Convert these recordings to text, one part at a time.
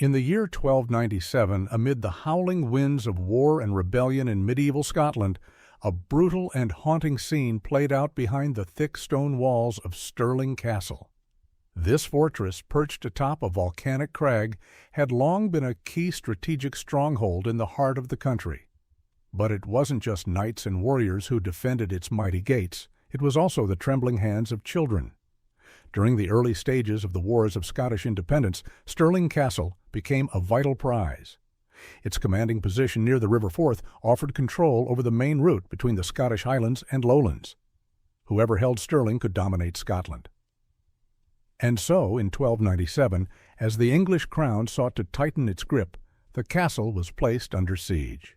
In the year 1297, amid the howling winds of war and rebellion in medieval Scotland, a brutal and haunting scene played out behind the thick stone walls of Stirling Castle. This fortress, perched atop a volcanic crag, had long been a key strategic stronghold in the heart of the country. But it wasn't just knights and warriors who defended its mighty gates, it was also the trembling hands of children. During the early stages of the Wars of Scottish Independence, Stirling Castle became a vital prize. Its commanding position near the River Forth offered control over the main route between the Scottish Highlands and Lowlands. Whoever held Stirling could dominate Scotland. And so, in 1297, as the English crown sought to tighten its grip, the castle was placed under siege.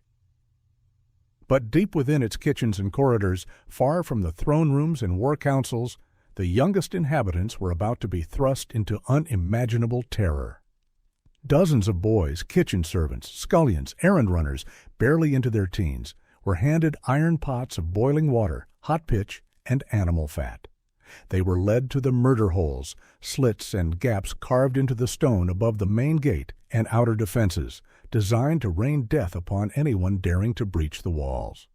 But deep within its kitchens and corridors, far from the throne rooms and war councils, the youngest inhabitants were about to be thrust into unimaginable terror. Dozens of boys, kitchen servants, scullions, errand runners, barely into their teens, were handed iron pots of boiling water, hot pitch, and animal fat. They were led to the murder holes, slits and gaps carved into the stone above the main gate and outer defenses, designed to rain death upon anyone daring to breach the walls.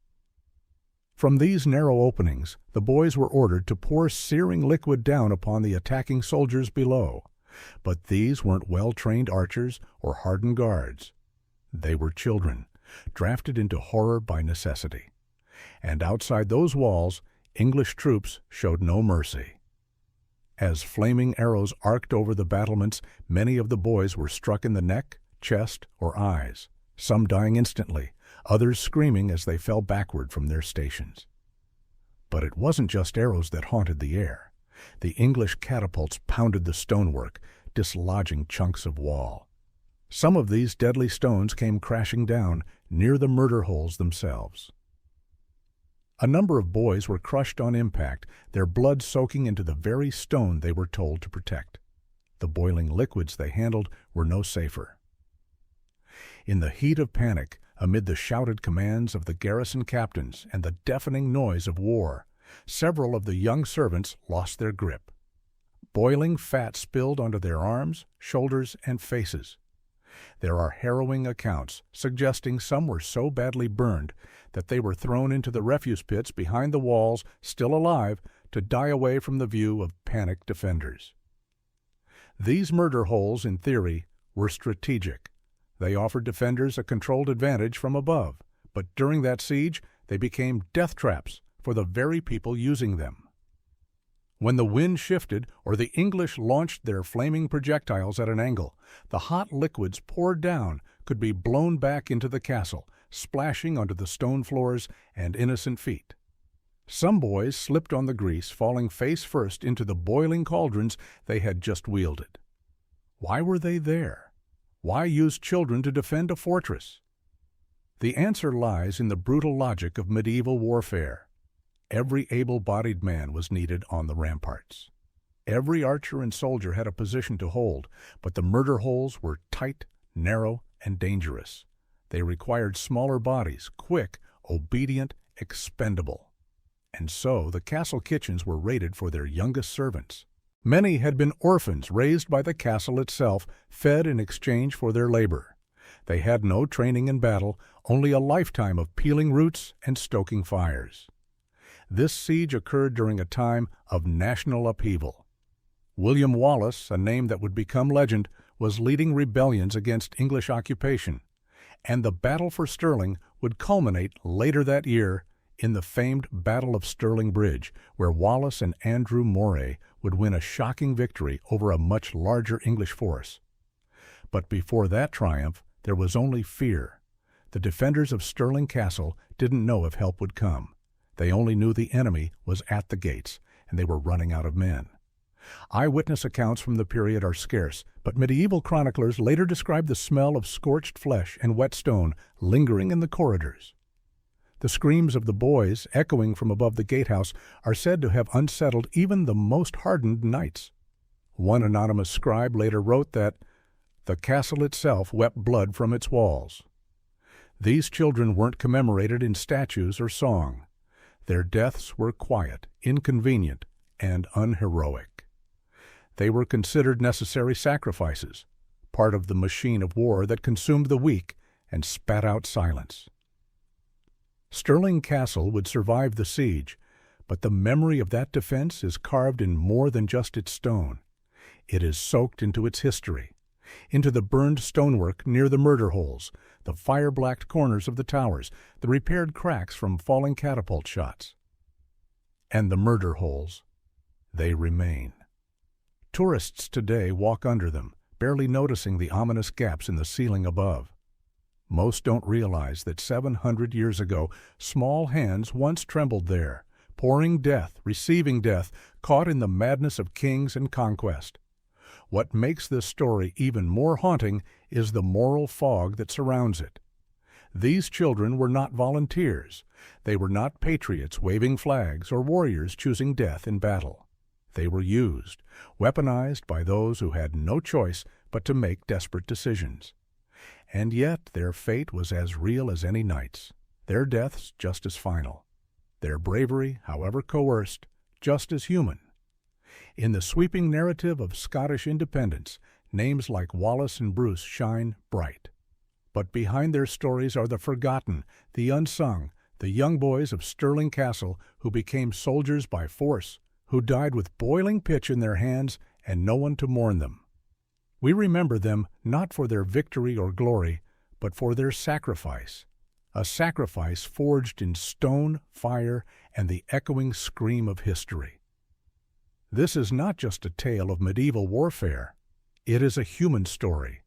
From these narrow openings, the boys were ordered to pour searing liquid down upon the attacking soldiers below. But these weren't well-trained archers or hardened guards. They were children, drafted into horror by necessity. And outside those walls, English troops showed no mercy. As flaming arrows arced over the battlements, many of the boys were struck in the neck, chest, or eyes, some dying instantly, others screaming as they fell backward from their stations. But it wasn't just arrows that haunted the air. The English catapults pounded the stonework, dislodging chunks of wall. Some of these deadly stones came crashing down near the murder holes themselves. A number of boys were crushed on impact, their blood soaking into the very stone they were told to protect. The boiling liquids they handled were no safer. In the heat of panic, amid the shouted commands of the garrison captains and the deafening noise of war, several of the young servants lost their grip. Boiling fat spilled onto their arms, shoulders, and faces. There are harrowing accounts suggesting some were so badly burned that they were thrown into the refuse pits behind the walls, still alive, to die away from the view of panicked defenders. These murder holes, in theory, were strategic. They offered defenders a controlled advantage from above, but during that siege they became death traps for the very people using them. When the wind shifted or the English launched their flaming projectiles at an angle, the hot liquids poured down could be blown back into the castle, splashing onto the stone floors and innocent feet. Some boys slipped on the grease, falling face first into the boiling cauldrons they had just wielded. Why were they there? Why use children to defend a fortress? The answer lies in the brutal logic of medieval warfare. Every able-bodied man was needed on the ramparts. Every archer and soldier had a position to hold, but the murder holes were tight, narrow, and dangerous. They required smaller bodies, quick, obedient, expendable. And so the castle kitchens were raided for their youngest servants. Many had been orphans raised by the castle itself, fed in exchange for their labor. They had no training in battle, only a lifetime of peeling roots and stoking fires. This siege occurred during a time of national upheaval. William Wallace, a name that would become legend, was leading rebellions against English occupation, and the battle for Stirling would culminate later that year in the famed Battle of Stirling Bridge, where Wallace and Andrew Moray would win a shocking victory over a much larger English force. But before that triumph, there was only fear. The defenders of Stirling Castle didn't know if help would come. They only knew the enemy was at the gates, and they were running out of men. Eyewitness accounts from the period are scarce, but medieval chroniclers later described the smell of scorched flesh and wet stone lingering in the corridors. The screams of the boys, echoing from above the gatehouse, are said to have unsettled even the most hardened knights. One anonymous scribe later wrote that the castle itself wept blood from its walls. These children weren't commemorated in statues or song. Their deaths were quiet, inconvenient, and unheroic. They were considered necessary sacrifices, part of the machine of war that consumed the weak and spat out silence. Stirling Castle would survive the siege, but the memory of that defense is carved in more than just its stone. It is soaked into its history, into the burned stonework near the murder holes, the fire-blacked corners of the towers, the repaired cracks from falling catapult shots. And the murder holes, they remain. Tourists today walk under them, barely noticing the ominous gaps in the ceiling above. Most don't realize that 700 years ago, small hands once trembled there, pouring death, receiving death, caught in the madness of kings and conquest. What makes this story even more haunting is the moral fog that surrounds it. These children were not volunteers. They were not patriots waving flags or warriors choosing death in battle. They were used, weaponized by those who had no choice but to make desperate decisions. And yet their fate was as real as any knight's, their deaths just as final, their bravery, however coerced, just as human. In the sweeping narrative of Scottish independence, names like Wallace and Bruce shine bright. But behind their stories are the forgotten, the unsung, the young boys of Stirling Castle who became soldiers by force, who died with boiling pitch in their hands and no one to mourn them. We remember them not for their victory or glory, but for their sacrifice, a sacrifice forged in stone, fire, and the echoing scream of history. This is not just a tale of medieval warfare. It is a human story,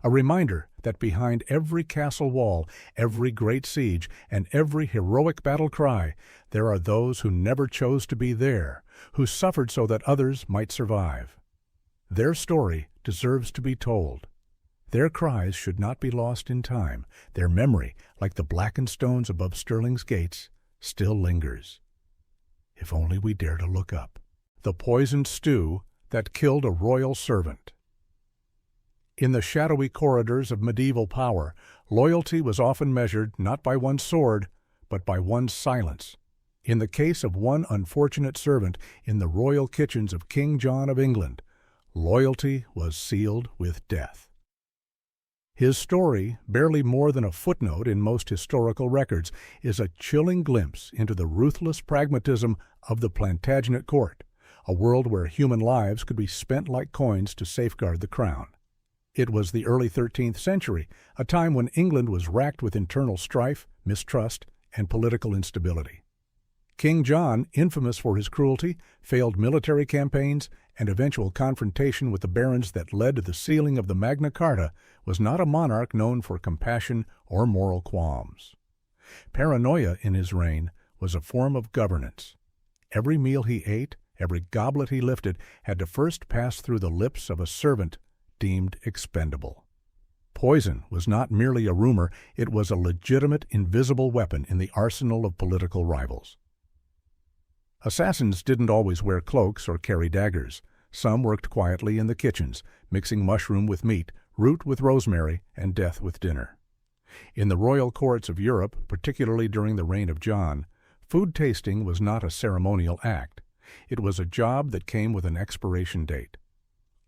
a reminder that behind every castle wall, every great siege, and every heroic battle cry, there are those who never chose to be there, who suffered so that others might survive. Their story deserves to be told. Their cries should not be lost in time. Their memory, like the blackened stones above Stirling's gates, still lingers. If only we dare to look up. The poisoned stew that killed a royal servant. In the shadowy corridors of medieval power, loyalty was often measured not by one's sword, but by one's silence. In the case of one unfortunate servant in the royal kitchens of King John of England, loyalty was sealed with death. His story, barely more than a footnote in most historical records, is a chilling glimpse into the ruthless pragmatism of the Plantagenet court, a world where human lives could be spent like coins to safeguard the crown. It was the early 13th century, a time when England was racked with internal strife, mistrust, and political instability. King John, infamous for his cruelty, failed military campaigns, and eventual confrontation with the barons that led to the sealing of the Magna Carta, was not a monarch known for compassion or moral qualms. Paranoia in his reign was a form of governance. Every meal he ate, every goblet he lifted, had to first pass through the lips of a servant deemed expendable. Poison was not merely a rumor, it was a legitimate, invisible weapon in the arsenal of political rivals. Assassins didn't always wear cloaks or carry daggers. Some worked quietly in the kitchens, mixing mushroom with meat, root with rosemary, and death with dinner. In the royal courts of Europe, particularly during the reign of John, food tasting was not a ceremonial act. It was a job that came with an expiration date.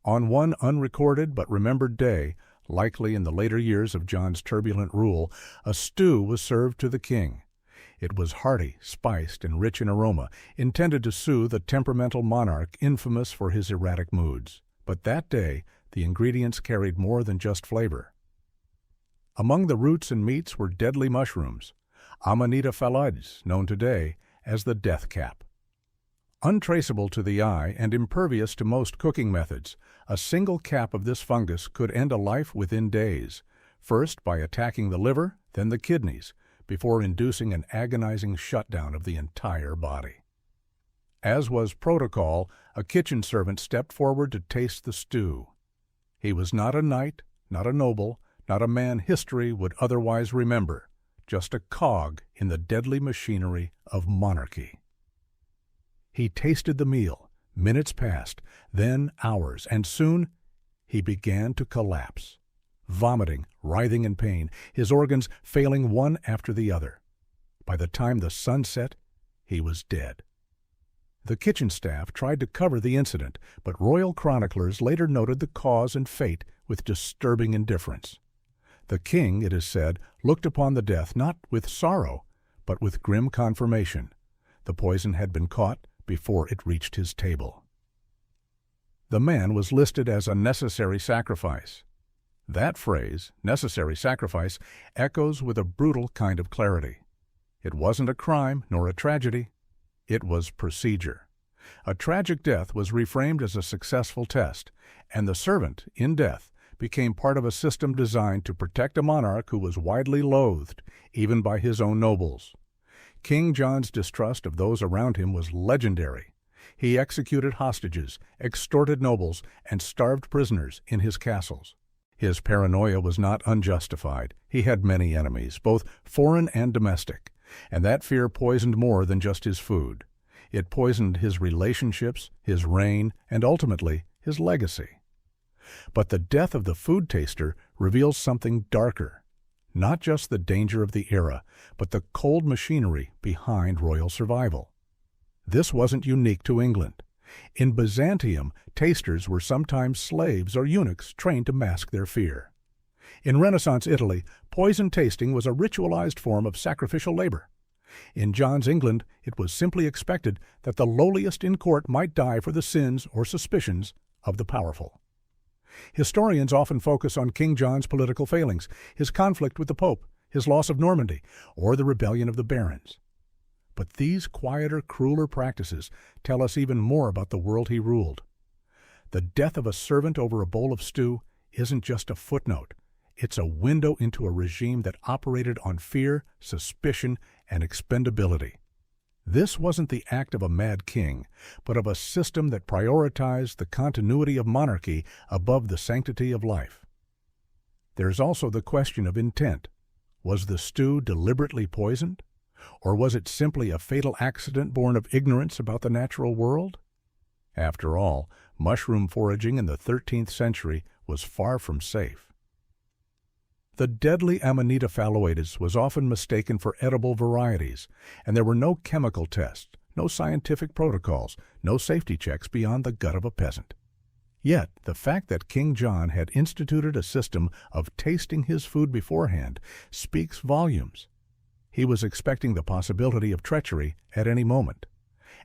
On one unrecorded but remembered day, likely in the later years of John's turbulent rule, a stew was served to the king. It was hearty, spiced, and rich in aroma, intended to soothe a temperamental monarch infamous for his erratic moods. But that day, the ingredients carried more than just flavor. Among the roots and meats were deadly mushrooms, Amanita phalloides, known today as the death cap. Untraceable to the eye and impervious to most cooking methods, a single cap of this fungus could end a life within days, first by attacking the liver, then the kidneys, before inducing an agonizing shutdown of the entire body. As was protocol, a kitchen servant stepped forward to taste the stew. He was not a knight, not a noble, not a man history would otherwise remember, just a cog in the deadly machinery of monarchy. He tasted the meal. Minutes passed, then hours, and soon he began to collapse, vomiting, writhing in pain, his organs failing one after the other. By the time the sun set, he was dead. The kitchen staff tried to cover the incident, but royal chroniclers later noted the cause and fate with disturbing indifference. The king, it is said, looked upon the death not with sorrow, but with grim confirmation. The poison had been caught before it reached his table. The man was listed as a necessary sacrifice. That phrase, necessary sacrifice, echoes with a brutal kind of clarity. It wasn't a crime nor a tragedy. It was procedure. A tragic death was reframed as a successful test, and the servant, in death, became part of a system designed to protect a monarch who was widely loathed, even by his own nobles. King John's distrust of those around him was legendary. He executed hostages, extorted nobles, and starved prisoners in his castles. His paranoia was not unjustified. He had many enemies, both foreign and domestic, and that fear poisoned more than just his food. It poisoned his relationships, his reign, and ultimately his legacy. But the death of the food taster reveals something darker. Not just the danger of the era, but the cold machinery behind royal survival. This wasn't unique to England. In Byzantium, tasters were sometimes slaves or eunuchs trained to mask their fear. In Renaissance Italy, poison tasting was a ritualized form of sacrificial labor. In John's England, it was simply expected that the lowliest in court might die for the sins or suspicions of the powerful. Historians often focus on King John's political failings, his conflict with the Pope, his loss of Normandy, or the rebellion of the barons. But these quieter, crueler practices tell us even more about the world he ruled. The death of a servant over a bowl of stew isn't just a footnote. It's a window into a regime that operated on fear, suspicion, and expendability. This wasn't the act of a mad king, but of a system that prioritized the continuity of monarchy above the sanctity of life. There's also the question of intent. Was the stew deliberately poisoned? Or was it simply a fatal accident born of ignorance about the natural world? After all, mushroom foraging in the 13th century was far from safe. The deadly Amanita phalloides was often mistaken for edible varieties, and there were no chemical tests, no scientific protocols, no safety checks beyond the gut of a peasant. Yet, the fact that King John had instituted a system of tasting his food beforehand speaks volumes. He was expecting the possibility of treachery at any moment,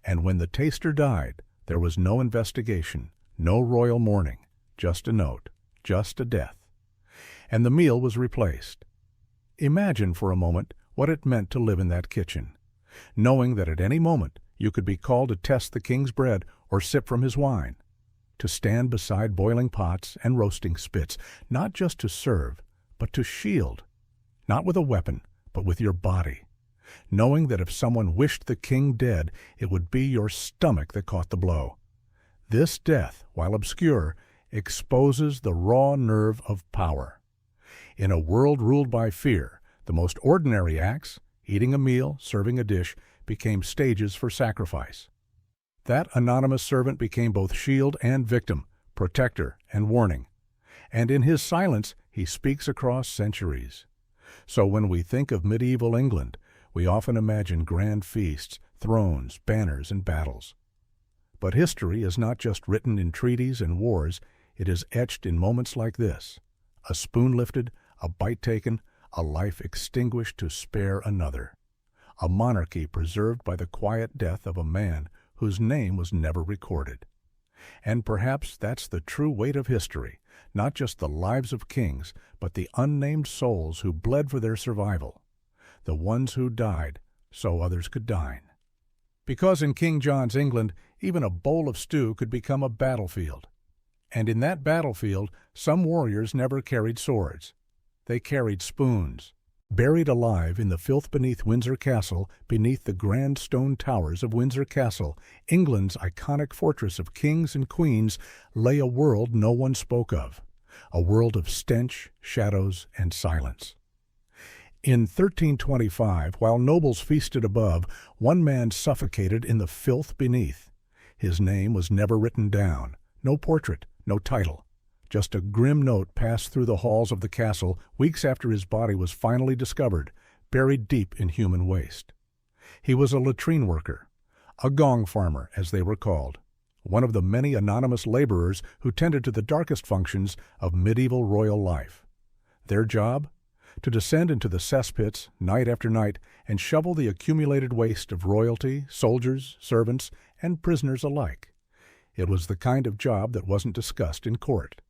and when the taster died, there was no investigation, no royal mourning, just a note, just a death. And the meal was replaced. Imagine for a moment what it meant to live in that kitchen, knowing that at any moment you could be called to test the king's bread or sip from his wine, to stand beside boiling pots and roasting spits, not just to serve, but to shield, not with a weapon, but with your body, knowing that if someone wished the king dead, it would be your stomach that caught the blow. This death, while obscure, exposes the raw nerve of power. In a world ruled by fear, the most ordinary acts, eating a meal, serving a dish, became stages for sacrifice. That anonymous servant became both shield and victim, protector and warning. And in his silence, he speaks across centuries. So when we think of medieval England, we often imagine grand feasts, thrones, banners, and battles. But history is not just written in treaties and wars, it is etched in moments like this. A spoon lifted, a bite taken, a life extinguished to spare another. A monarchy preserved by the quiet death of a man whose name was never recorded. And perhaps that's the true weight of history, not just the lives of kings, but the unnamed souls who bled for their survival, the ones who died so others could dine. Because in King John's England, even a bowl of stew could become a battlefield. And in that battlefield, some warriors never carried swords. They carried spoons. Buried alive in the filth beneath Windsor Castle, beneath the grand stone towers of Windsor Castle, England's iconic fortress of kings and queens, lay a world no one spoke of, a world of stench, shadows, and silence. In 1325, while nobles feasted above, one man suffocated in the filth beneath. His name was never written down, no portrait, no title. Just a grim note passed through the halls of the castle weeks after his body was finally discovered, buried deep in human waste. He was a latrine worker, a gong farmer, as they were called. one of the many anonymous laborers who tended to the darkest functions of medieval royal life. Their job? To descend into the cesspits night after night and shovel the accumulated waste of royalty, soldiers, servants, and prisoners alike. It was the kind of job that wasn't discussed in court.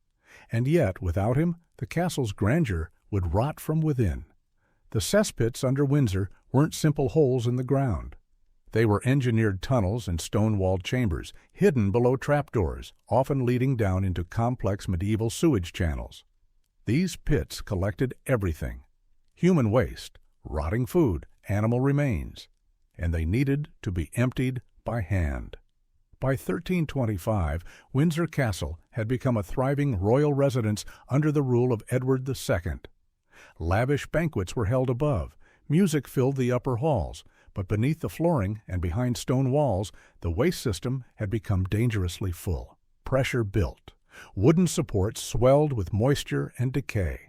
And yet, without him, the castle's grandeur would rot from within. The cesspits under Windsor weren't simple holes in the ground. They were engineered tunnels and stone-walled chambers, hidden below trapdoors, often leading down into complex medieval sewage channels. These pits collected everything: human waste, rotting food, animal remains, and they needed to be emptied by hand. By 1325, Windsor Castle had become a thriving royal residence under the rule of Edward II. Lavish banquets were held above, music filled the upper halls, but beneath the flooring and behind stone walls, the waste system had become dangerously full. Pressure built. Wooden supports swelled with moisture and decay,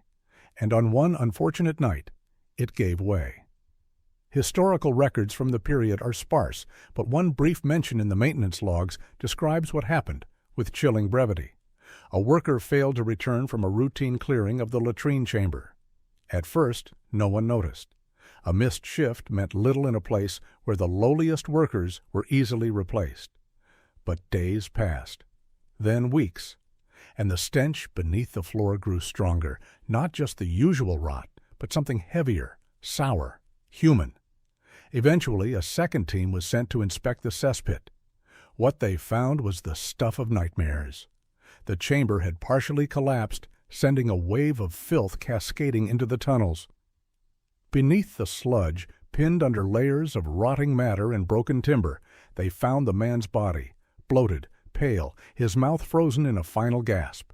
and on one unfortunate night, it gave way. Historical records from the period are sparse, but one brief mention in the maintenance logs describes what happened with chilling brevity. A worker failed to return from a routine clearing of the latrine chamber. At first, no one noticed. A missed shift meant little in a place where the lowliest workers were easily replaced. But days passed, then weeks, and the stench beneath the floor grew stronger, not just the usual rot, but something heavier, sour, human. Eventually, a second team was sent to inspect the cesspit. What they found was the stuff of nightmares. The chamber had partially collapsed, sending a wave of filth cascading into the tunnels. Beneath the sludge, pinned under layers of rotting matter and broken timber, they found the man's body, bloated, pale, his mouth frozen in a final gasp.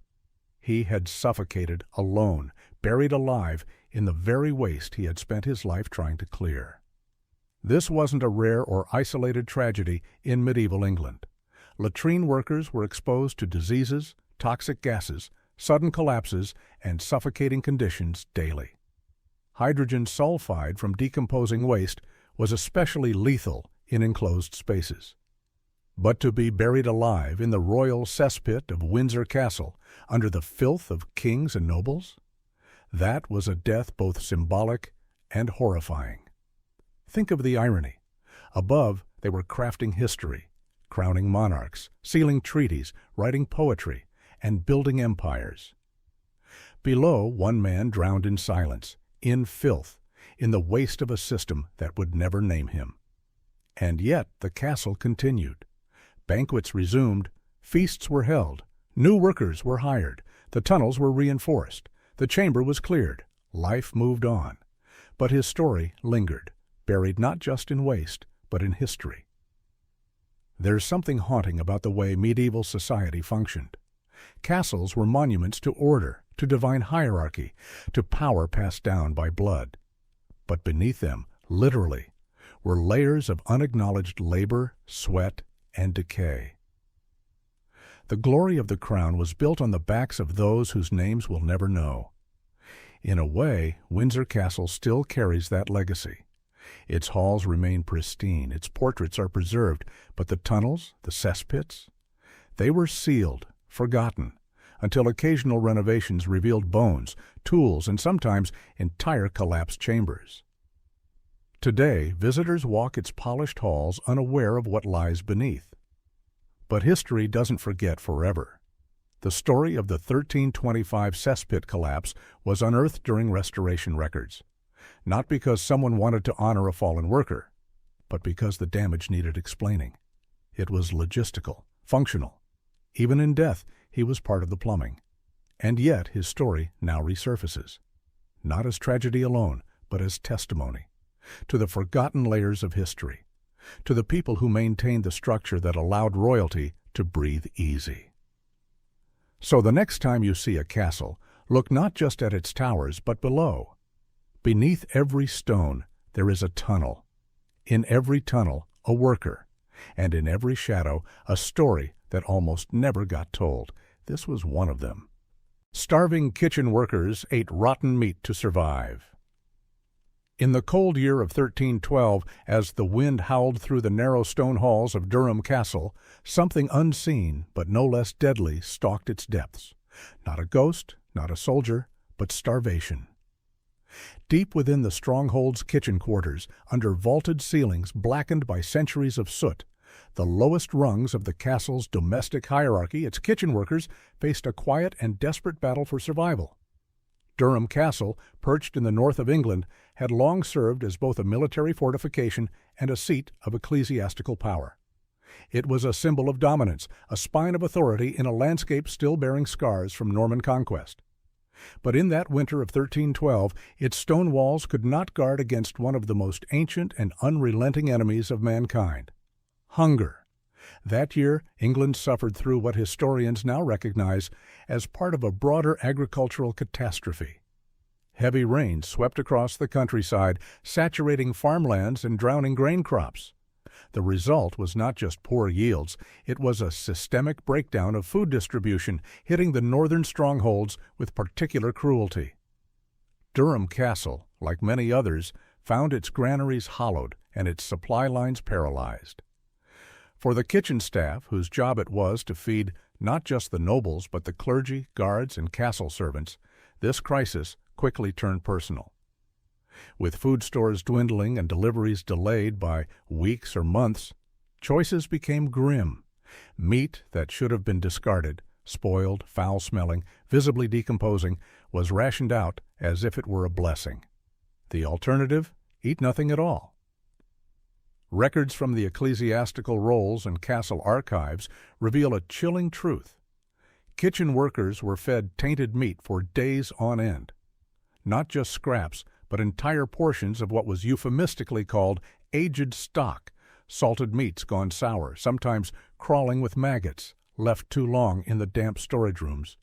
He had suffocated alone, buried alive in the very waste he had spent his life trying to clear. This wasn't a rare or isolated tragedy in medieval England. Latrine workers were exposed to diseases, toxic gases, sudden collapses, and suffocating conditions daily. Hydrogen sulfide from decomposing waste was especially lethal in enclosed spaces. But to be buried alive in the royal cesspit of Windsor Castle under the filth of kings and nobles? That was a death both symbolic and horrifying. Think of the irony. Above, they were crafting history, crowning monarchs, sealing treaties, writing poetry, and building empires. Below, one man drowned in silence, in filth, in the waste of a system that would never name him. And yet the castle continued. Banquets resumed, feasts were held, new workers were hired, the tunnels were reinforced, the chamber was cleared, life moved on. But his story lingered, buried not just in waste, but in history. There's something haunting about the way medieval society functioned. Castles were monuments to order, to divine hierarchy, to power passed down by blood. But beneath them, literally, were layers of unacknowledged labor, sweat, and decay. The glory of the crown was built on the backs of those whose names we'll never know. In a way, Windsor Castle still carries that legacy. Its halls remain pristine, its portraits are preserved, but the tunnels, the cesspits, they were sealed, forgotten, until occasional renovations revealed bones, tools, and sometimes entire collapsed chambers. Today, visitors walk its polished halls unaware of what lies beneath. But history doesn't forget forever. The story of the 1325 cesspit collapse was unearthed during restoration records, not because someone wanted to honor a fallen worker, but because the damage needed explaining. It was logistical, functional. Even in death, he was part of the plumbing. And yet his story now resurfaces, not as tragedy alone, but as testimony to the forgotten layers of history, to the people who maintained the structure that allowed royalty to breathe easy. So the next time you see a castle, look not just at its towers, but below. Beneath every stone, there is a tunnel. In every tunnel, a worker. And in every shadow, a story that almost never got told. This was one of them. Starving kitchen workers ate rotten meat to survive. In the cold year of 1312, as the wind howled through the narrow stone halls of Durham Castle, something unseen but no less deadly stalked its depths. Not a ghost, not a soldier, but starvation. Deep within the stronghold's kitchen quarters, under vaulted ceilings blackened by centuries of soot, the lowest rungs of the castle's domestic hierarchy, its kitchen workers, faced a quiet and desperate battle for survival. Durham Castle, perched in the north of England, had long served as both a military fortification and a seat of ecclesiastical power. It was a symbol of dominance, a spine of authority in a landscape still bearing scars from Norman conquest. But in that winter of 1312, its stone walls could not guard against one of the most ancient and unrelenting enemies of mankind: hunger. That year, England suffered through what historians now recognize as part of a broader agricultural catastrophe. Heavy rains swept across the countryside, saturating farmlands and drowning grain crops. The result was not just poor yields, it was a systemic breakdown of food distribution, hitting the northern strongholds with particular cruelty. Durham Castle, like many others, found its granaries hollowed and its supply lines paralyzed. For the kitchen staff, whose job it was to feed not just the nobles but the clergy, guards, and castle servants, this crisis quickly turned personal. With food stores dwindling and deliveries delayed by weeks or months, choices became grim. Meat that should have been discarded, spoiled, foul-smelling, visibly decomposing, was rationed out as if it were a blessing. The alternative? Eat nothing at all. Records from the ecclesiastical rolls and castle archives reveal a chilling truth. Kitchen workers were fed tainted meat for days on end. Not just scraps, but entire portions of what was euphemistically called aged stock, salted meats gone sour, sometimes crawling with maggots, left too long in the damp storage rooms.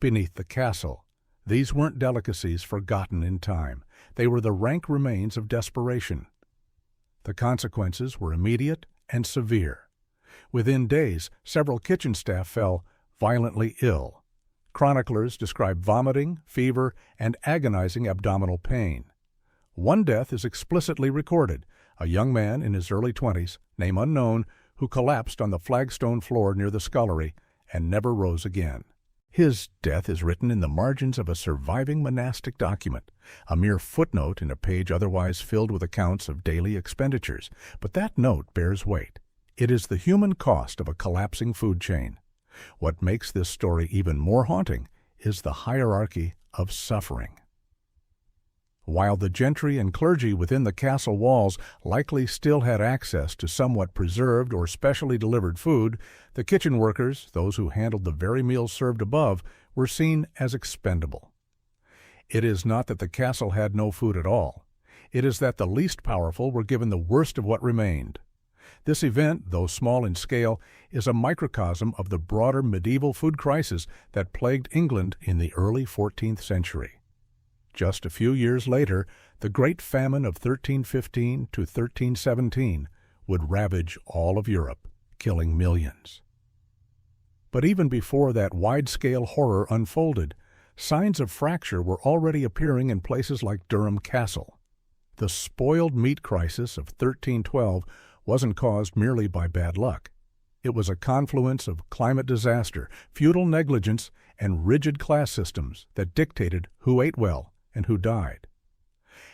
Beneath the castle, these weren't delicacies forgotten in time. They were the rank remains of desperation. The consequences were immediate and severe. Within days, several kitchen staff fell violently ill. Chroniclers describe vomiting, fever, and agonizing abdominal pain. One death is explicitly recorded: a young man in his early 20s, name unknown, who collapsed on the flagstone floor near the scullery and never rose again. His death is written in the margins of a surviving monastic document, a mere footnote in a page otherwise filled with accounts of daily expenditures. But that note bears weight. It is the human cost of a collapsing food chain. What makes this story even more haunting is the hierarchy of suffering. While the gentry and clergy within the castle walls likely still had access to somewhat preserved or specially delivered food, the kitchen workers, those who handled the very meals served above, were seen as expendable. It is not that the castle had no food at all. It is that the least powerful were given the worst of what remained. This event, though small in scale, is a microcosm of the broader medieval food crisis that plagued England in the early 14th century. Just a few years later, the Great Famine of 1315 to 1317 would ravage all of Europe, killing millions. But even before that wide-scale horror unfolded, signs of fracture were already appearing in places like Durham Castle. The spoiled meat crisis of 1312 wasn't caused merely by bad luck. It was a confluence of climate disaster, feudal negligence, and rigid class systems that dictated who ate well and who died.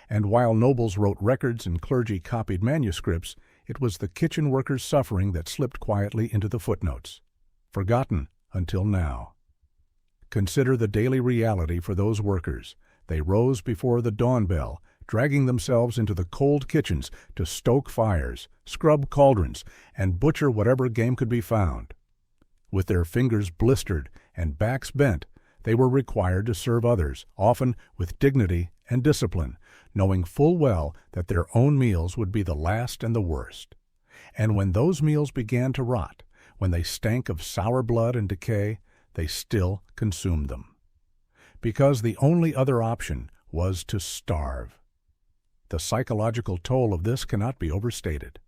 And while nobles wrote records and clergy copied manuscripts, it was the kitchen workers' suffering that slipped quietly into the footnotes, forgotten until now. Consider the daily reality for those workers. They rose before the dawn bell, dragging themselves into the cold kitchens to stoke fires, scrub cauldrons, and butcher whatever game could be found. With their fingers blistered and backs bent, they were required to serve others, often with dignity and discipline, knowing full well that their own meals would be the last and the worst. And when those meals began to rot, when they stank of sour blood and decay, they still consumed them. Because the only other option was to starve. The psychological toll of this cannot be overstated.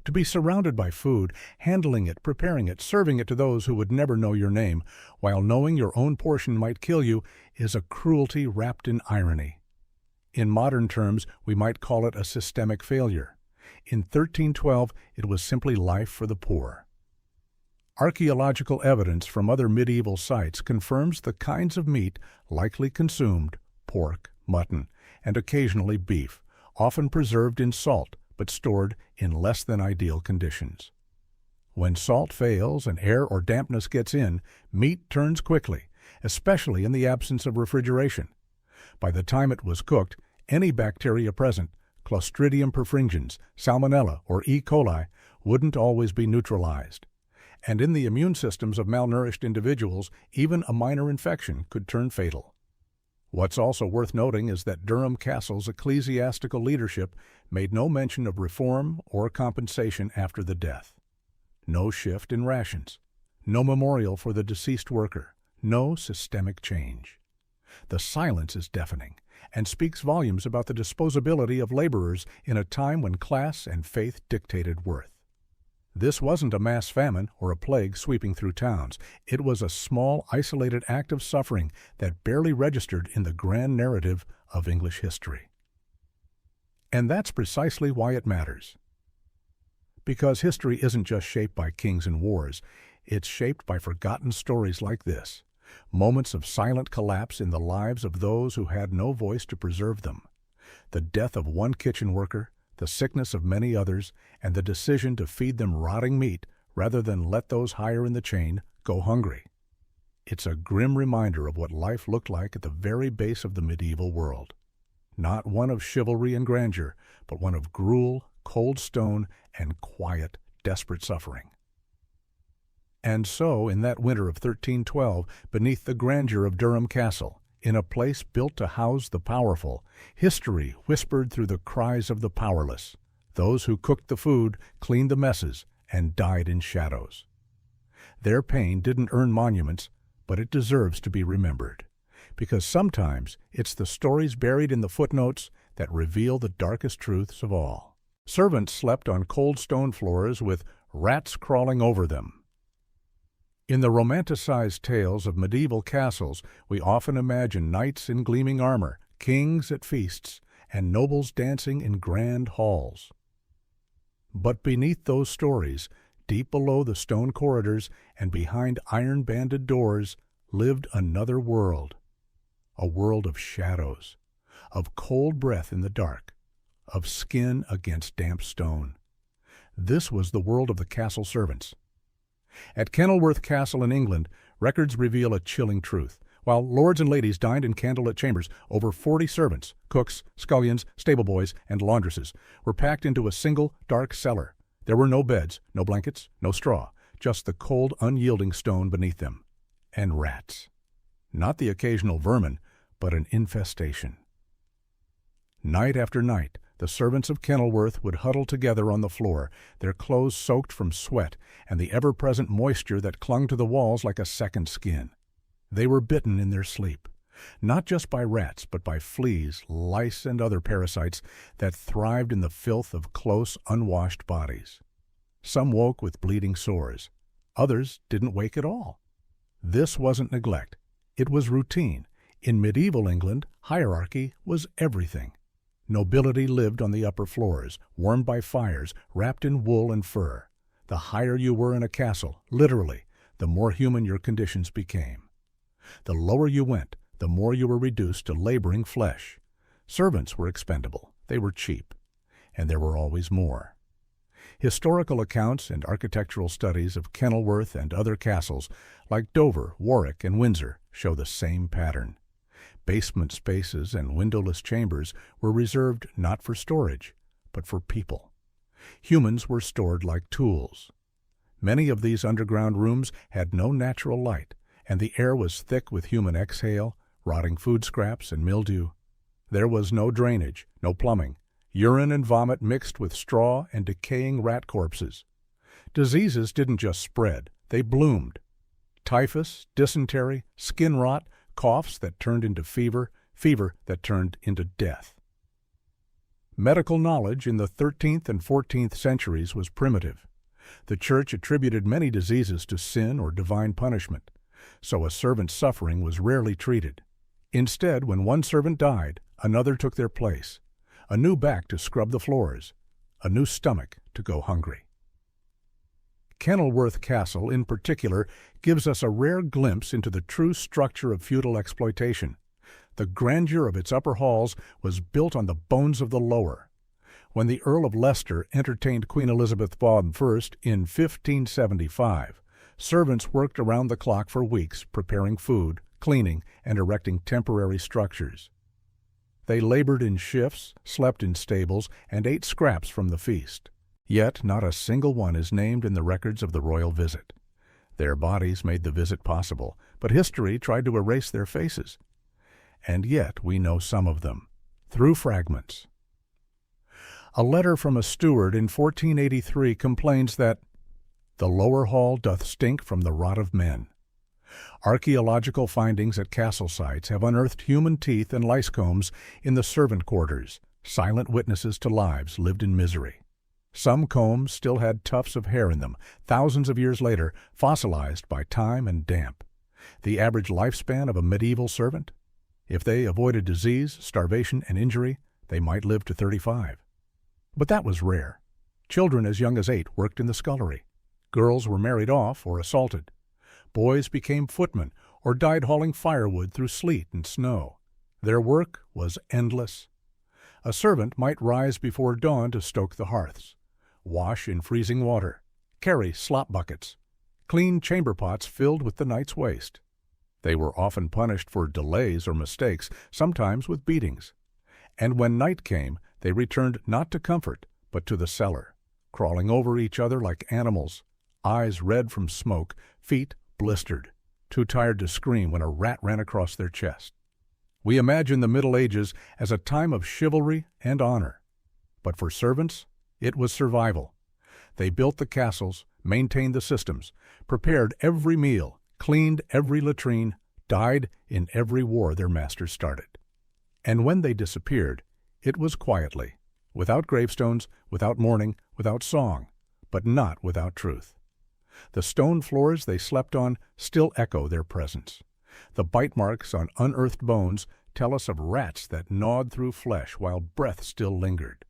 To be surrounded by food, handling it, preparing it, serving it to those who would never know your name, while knowing your own portion might kill you, is a cruelty wrapped in irony. In modern terms, we might call it a systemic failure. In 1312, it was simply life for the poor. Archaeological evidence from other medieval sites confirms the kinds of meat likely consumed: pork, mutton, and occasionally beef, often preserved in salt but stored in less than ideal conditions. When salt fails and air or dampness gets in, meat turns quickly, especially in the absence of refrigeration. By the time it was cooked, any bacteria present, Clostridium perfringens, Salmonella, or E. coli, wouldn't always be neutralized. And in the immune systems of malnourished individuals, even a minor infection could turn fatal. What's also worth noting is that Durham Castle's ecclesiastical leadership made no mention of reform or compensation after the death. No shift in rations, no memorial for the deceased worker, no systemic change. The silence is deafening and speaks volumes about the disposability of laborers in a time when class and faith dictated worth. This wasn't a mass famine or a plague sweeping through towns. It was a small, isolated act of suffering that barely registered in the grand narrative of English history. And that's precisely why it matters. Because history isn't just shaped by kings and wars, it's shaped by forgotten stories like this, moments of silent collapse in the lives of those who had no voice to preserve them. The death of one kitchen worker, the sickness of many others, and the decision to feed them rotting meat rather than let those higher in the chain go hungry. It's a grim reminder of what life looked like at the very base of the medieval world. Not one of chivalry and grandeur, but one of gruel, cold stone, and quiet, desperate suffering. And so, in that winter of 1312, beneath the grandeur of Durham Castle, in a place built to house the powerful, history whispered through the cries of the powerless, those who cooked the food, cleaned the messes, and died in shadows. Their pain didn't earn monuments, but it deserves to be remembered, because sometimes it's the stories buried in the footnotes that reveal the darkest truths of all. Servants slept on cold stone floors with rats crawling over them. In the romanticized tales of medieval castles, we often imagine knights in gleaming armor, kings at feasts, and nobles dancing in grand halls. But beneath those stories, deep below the stone corridors and behind iron-banded doors, lived another world. A world of shadows, of cold breath in the dark, of skin against damp stone. This was the world of the castle servants. At Kenilworth Castle in England, records reveal a chilling truth. While lords and ladies dined in candlelit chambers, over 40 servants, cooks, scullions, stableboys, and laundresses were packed into a single, dark cellar. There were no beds, no blankets, no straw, just the cold, unyielding stone beneath them. And rats. Not the occasional vermin, but an infestation. Night after night, the servants of Kenilworth would huddle together on the floor, their clothes soaked from sweat and the ever-present moisture that clung to the walls like a second skin. They were bitten in their sleep, not just by rats, but by fleas, lice, and other parasites that thrived in the filth of close, unwashed bodies. Some woke with bleeding sores. Others didn't wake at all. This wasn't neglect. It was routine. In medieval England, hierarchy was everything. Nobility lived on the upper floors, warmed by fires, wrapped in wool and fur. The higher you were in a castle, literally, the more human your conditions became. The lower you went, the more you were reduced to laboring flesh. Servants were expendable, they were cheap, and there were always more. Historical accounts and architectural studies of Kenilworth and other castles, like Dover, Warwick, and Windsor, show the same pattern. Basement spaces and windowless chambers were reserved not for storage, but for people. Humans were stored like tools. Many of these underground rooms had no natural light, and the air was thick with human exhale, rotting food scraps, and mildew. There was no drainage, no plumbing. Urine and vomit mixed with straw and decaying rat corpses. Diseases didn't just spread, they bloomed. Typhus, dysentery, skin rot, coughs that turned into fever, fever that turned into death. Medical knowledge in the 13th and 14th centuries was primitive. The Church attributed many diseases to sin or divine punishment, so a servant's suffering was rarely treated. Instead, when one servant died, another took their place. A new back to scrub the floors, a new stomach to go hungry. Kenilworth Castle, in particular, gives us a rare glimpse into the true structure of feudal exploitation. The grandeur of its upper halls was built on the bones of the lower. When the Earl of Leicester entertained Queen Elizabeth I in 1575, servants worked around the clock for weeks preparing food, cleaning, and erecting temporary structures. They labored in shifts, slept in stables, and ate scraps from the feast. Yet not a single one is named in the records of the royal visit. Their bodies made the visit possible, but history tried to erase their faces. And yet we know some of them, through fragments. A letter from a steward in 1483 complains that the lower hall doth stink from the rot of men. Archaeological findings at castle sites have unearthed human teeth and lice combs in the servant quarters, silent witnesses to lives lived in misery. Some combs still had tufts of hair in them, thousands of years later, fossilized by time and damp. The average lifespan of a medieval servant? If they avoided disease, starvation, and injury, they might live to 35. But that was rare. Children as young as 8 worked in the scullery. Girls were married off or assaulted. Boys became footmen or died hauling firewood through sleet and snow. Their work was endless. A servant might rise before dawn to stoke the hearths, wash in freezing water, carry slop buckets, clean chamber pots filled with the night's waste. They were often punished for delays or mistakes, sometimes with beatings. And when night came, they returned not to comfort, but to the cellar, crawling over each other like animals, eyes red from smoke, feet blistered, too tired to scream when a rat ran across their chest. We imagine the Middle Ages as a time of chivalry and honor. But for servants, it was survival. They built the castles, maintained the systems, prepared every meal, cleaned every latrine, died in every war their masters started. And when they disappeared, it was quietly, without gravestones, without mourning, without song, but not without truth. The stone floors they slept on still echo their presence. The bite marks on unearthed bones tell us of rats that gnawed through flesh while breath still lingered.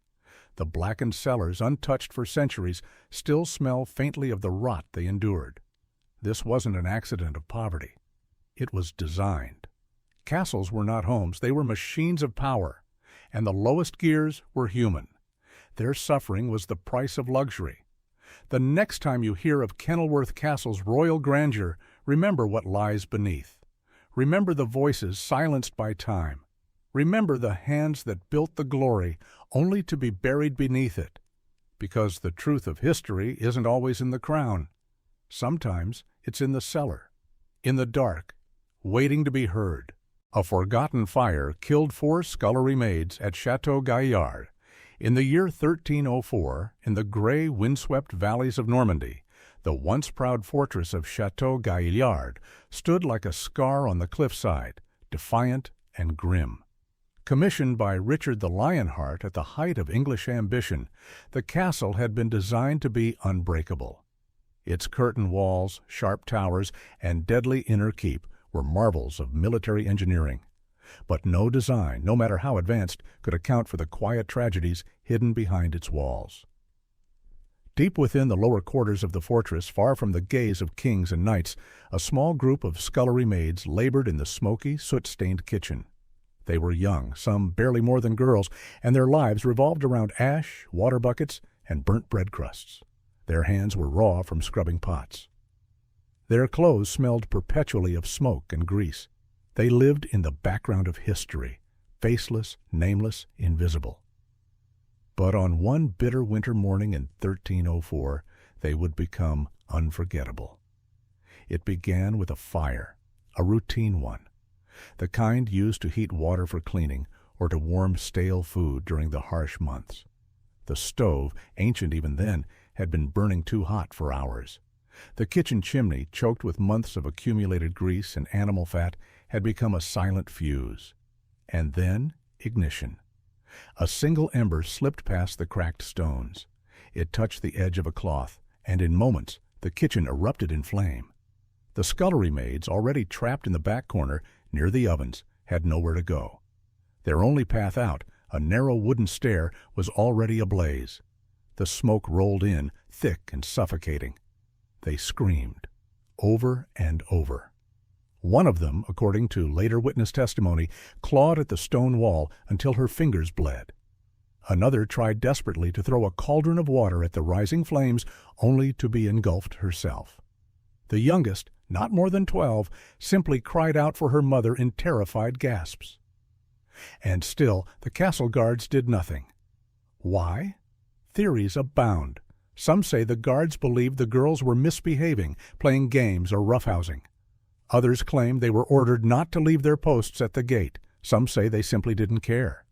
The blackened cellars, untouched for centuries, still smell faintly of the rot they endured. This wasn't an accident of poverty. It was designed. Castles were not homes, they were machines of power, and the lowest gears were human. Their suffering was the price of luxury. The next time you hear of Kenilworth Castle's royal grandeur, remember what lies beneath. Remember the voices silenced by time. Remember the hands that built the glory, only to be buried beneath it. Because the truth of history isn't always in the crown. Sometimes it's in the cellar, in the dark, waiting to be heard. A forgotten fire killed 4 scullery maids at Chateau Gaillard. In the year 1304, in the gray, windswept valleys of Normandy, the once proud fortress of Chateau Gaillard stood like a scar on the cliffside, defiant and grim. Commissioned by Richard the Lionheart at the height of English ambition, the castle had been designed to be unbreakable. Its curtain walls, sharp towers, and deadly inner keep were marvels of military engineering. But no design, no matter how advanced, could account for the quiet tragedies hidden behind its walls. Deep within the lower quarters of the fortress, far from the gaze of kings and knights, a small group of scullery maids labored in the smoky, soot-stained kitchen. They were young, some barely more than girls, and their lives revolved around ash, water buckets, and burnt bread crusts. Their hands were raw from scrubbing pots. Their clothes smelled perpetually of smoke and grease. They lived in the background of history, faceless, nameless, invisible. But on one bitter winter morning in 1304, they would become unforgettable. It began with a fire, a routine one, the kind used to heat water for cleaning or to warm stale food during the harsh months. The stove, ancient even then, had been burning too hot for hours. The kitchen chimney, choked with months of accumulated grease and animal fat, had become a silent fuse. And then ignition. A single ember slipped past the cracked stones. It touched the edge of a cloth, and in moments the kitchen erupted in flame. The scullery maids, already trapped in the back corner near the ovens, had nowhere to go. Their only path out, a narrow wooden stair, was already ablaze. The smoke rolled in, thick and suffocating. They screamed, over and over. One of them, according to later witness testimony, clawed at the stone wall until her fingers bled. Another tried desperately to throw a cauldron of water at the rising flames, only to be engulfed herself. The youngest, not more than 12, simply cried out for her mother in terrified gasps. And still the castle guards did nothing. Why? Theories abound. Some say the guards believed the girls were misbehaving, playing games or roughhousing. Others claim they were ordered not to leave their posts at the gate. Some say they simply didn't care.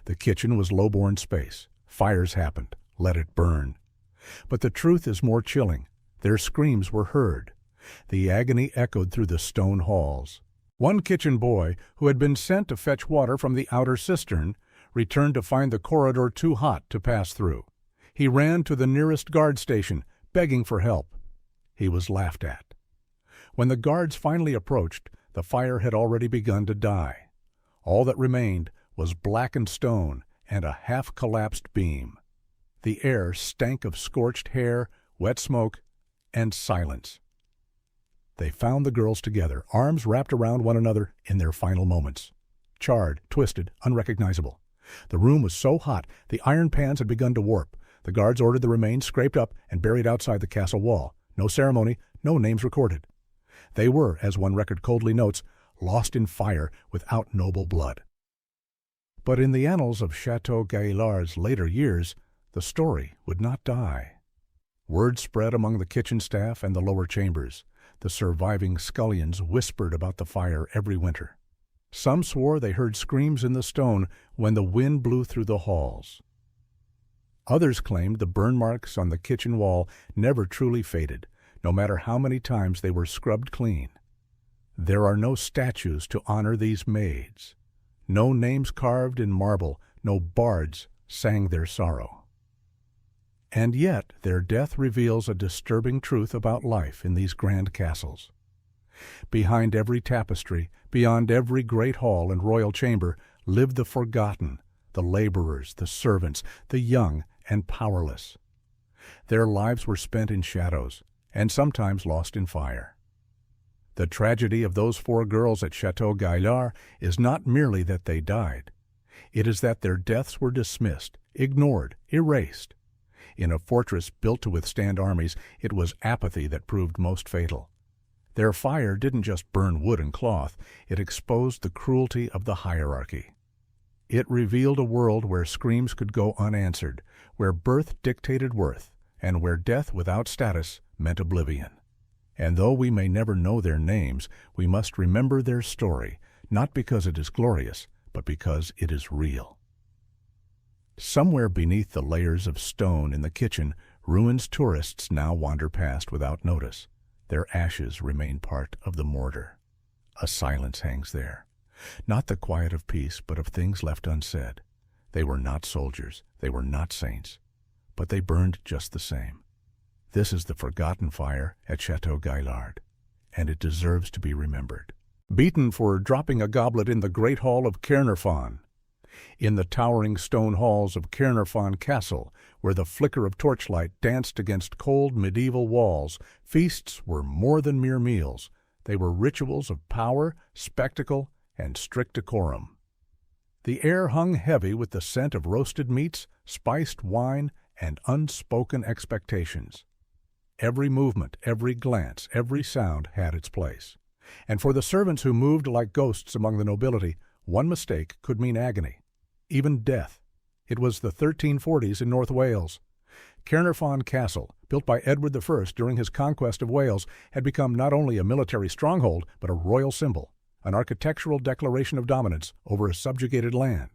The kitchen was low-borne space. Fires happened. Let it burn. But the truth is more chilling. Their screams were heard. The agony echoed through the stone halls. One kitchen boy, who had been sent to fetch water from the outer cistern, returned to find the corridor too hot to pass through. He ran to the nearest guard station, begging for help. He was laughed at. When the guards finally approached, the fire had already begun to die. All that remained was blackened stone and a half-collapsed beam. The air stank of scorched hair, wet smoke, and silence. They found the girls together, arms wrapped around one another in their final moments. Charred, twisted, unrecognizable. The room was so hot, the iron pans had begun to warp. The guards ordered the remains scraped up and buried outside the castle wall. No ceremony, no names recorded. They were, as one record coldly notes, lost in fire without noble blood. But in the annals of Chateau Gaillard's later years, the story would not die. Word spread among the kitchen staff and the lower chambers. The surviving scullions whispered about the fire every winter. Some swore they heard screams in the stone when the wind blew through the halls. Others claimed the burn marks on the kitchen wall never truly faded, no matter how many times they were scrubbed clean. There are no statues to honor these maids. No names carved in marble, no bards sang their sorrow. And yet their death reveals a disturbing truth about life in these grand castles. Behind every tapestry, beyond every great hall and royal chamber, lived the forgotten, the laborers, the servants, the young and powerless. Their lives were spent in shadows, and sometimes lost in fire. The tragedy of those 4 girls at Chateau Gaillard is not merely that they died. It is that their deaths were dismissed, ignored, erased. In a fortress built to withstand armies, it was apathy that proved most fatal. Their fire didn't just burn wood and cloth, it exposed the cruelty of the hierarchy. It revealed a world where screams could go unanswered, where birth dictated worth, and where death without status meant oblivion. And though we may never know their names, we must remember their story, not because it is glorious, but because it is real. Somewhere beneath the layers of stone in the kitchen, ruins tourists now wander past without notice. Their ashes remain part of the mortar. A silence hangs there. Not the quiet of peace, but of things left unsaid. They were not soldiers, they were not saints, but they burned just the same. This is the forgotten fire at Chateau Gaillard, and it deserves to be remembered. Beaten for dropping a goblet in the great hall of Caernarfon, in the towering stone halls of Caernarfon Castle, where the flicker of torchlight danced against cold medieval walls, feasts were more than mere meals. They were rituals of power, spectacle, and strict decorum. The air hung heavy with the scent of roasted meats, spiced wine, and unspoken expectations. Every movement, every glance, every sound had its place. And for the servants who moved like ghosts among the nobility, one mistake could mean agony, even death. It was the 1340s in North Wales. Caernarfon Castle, built by Edward I during his conquest of Wales, had become not only a military stronghold, but a royal symbol, an architectural declaration of dominance over a subjugated land.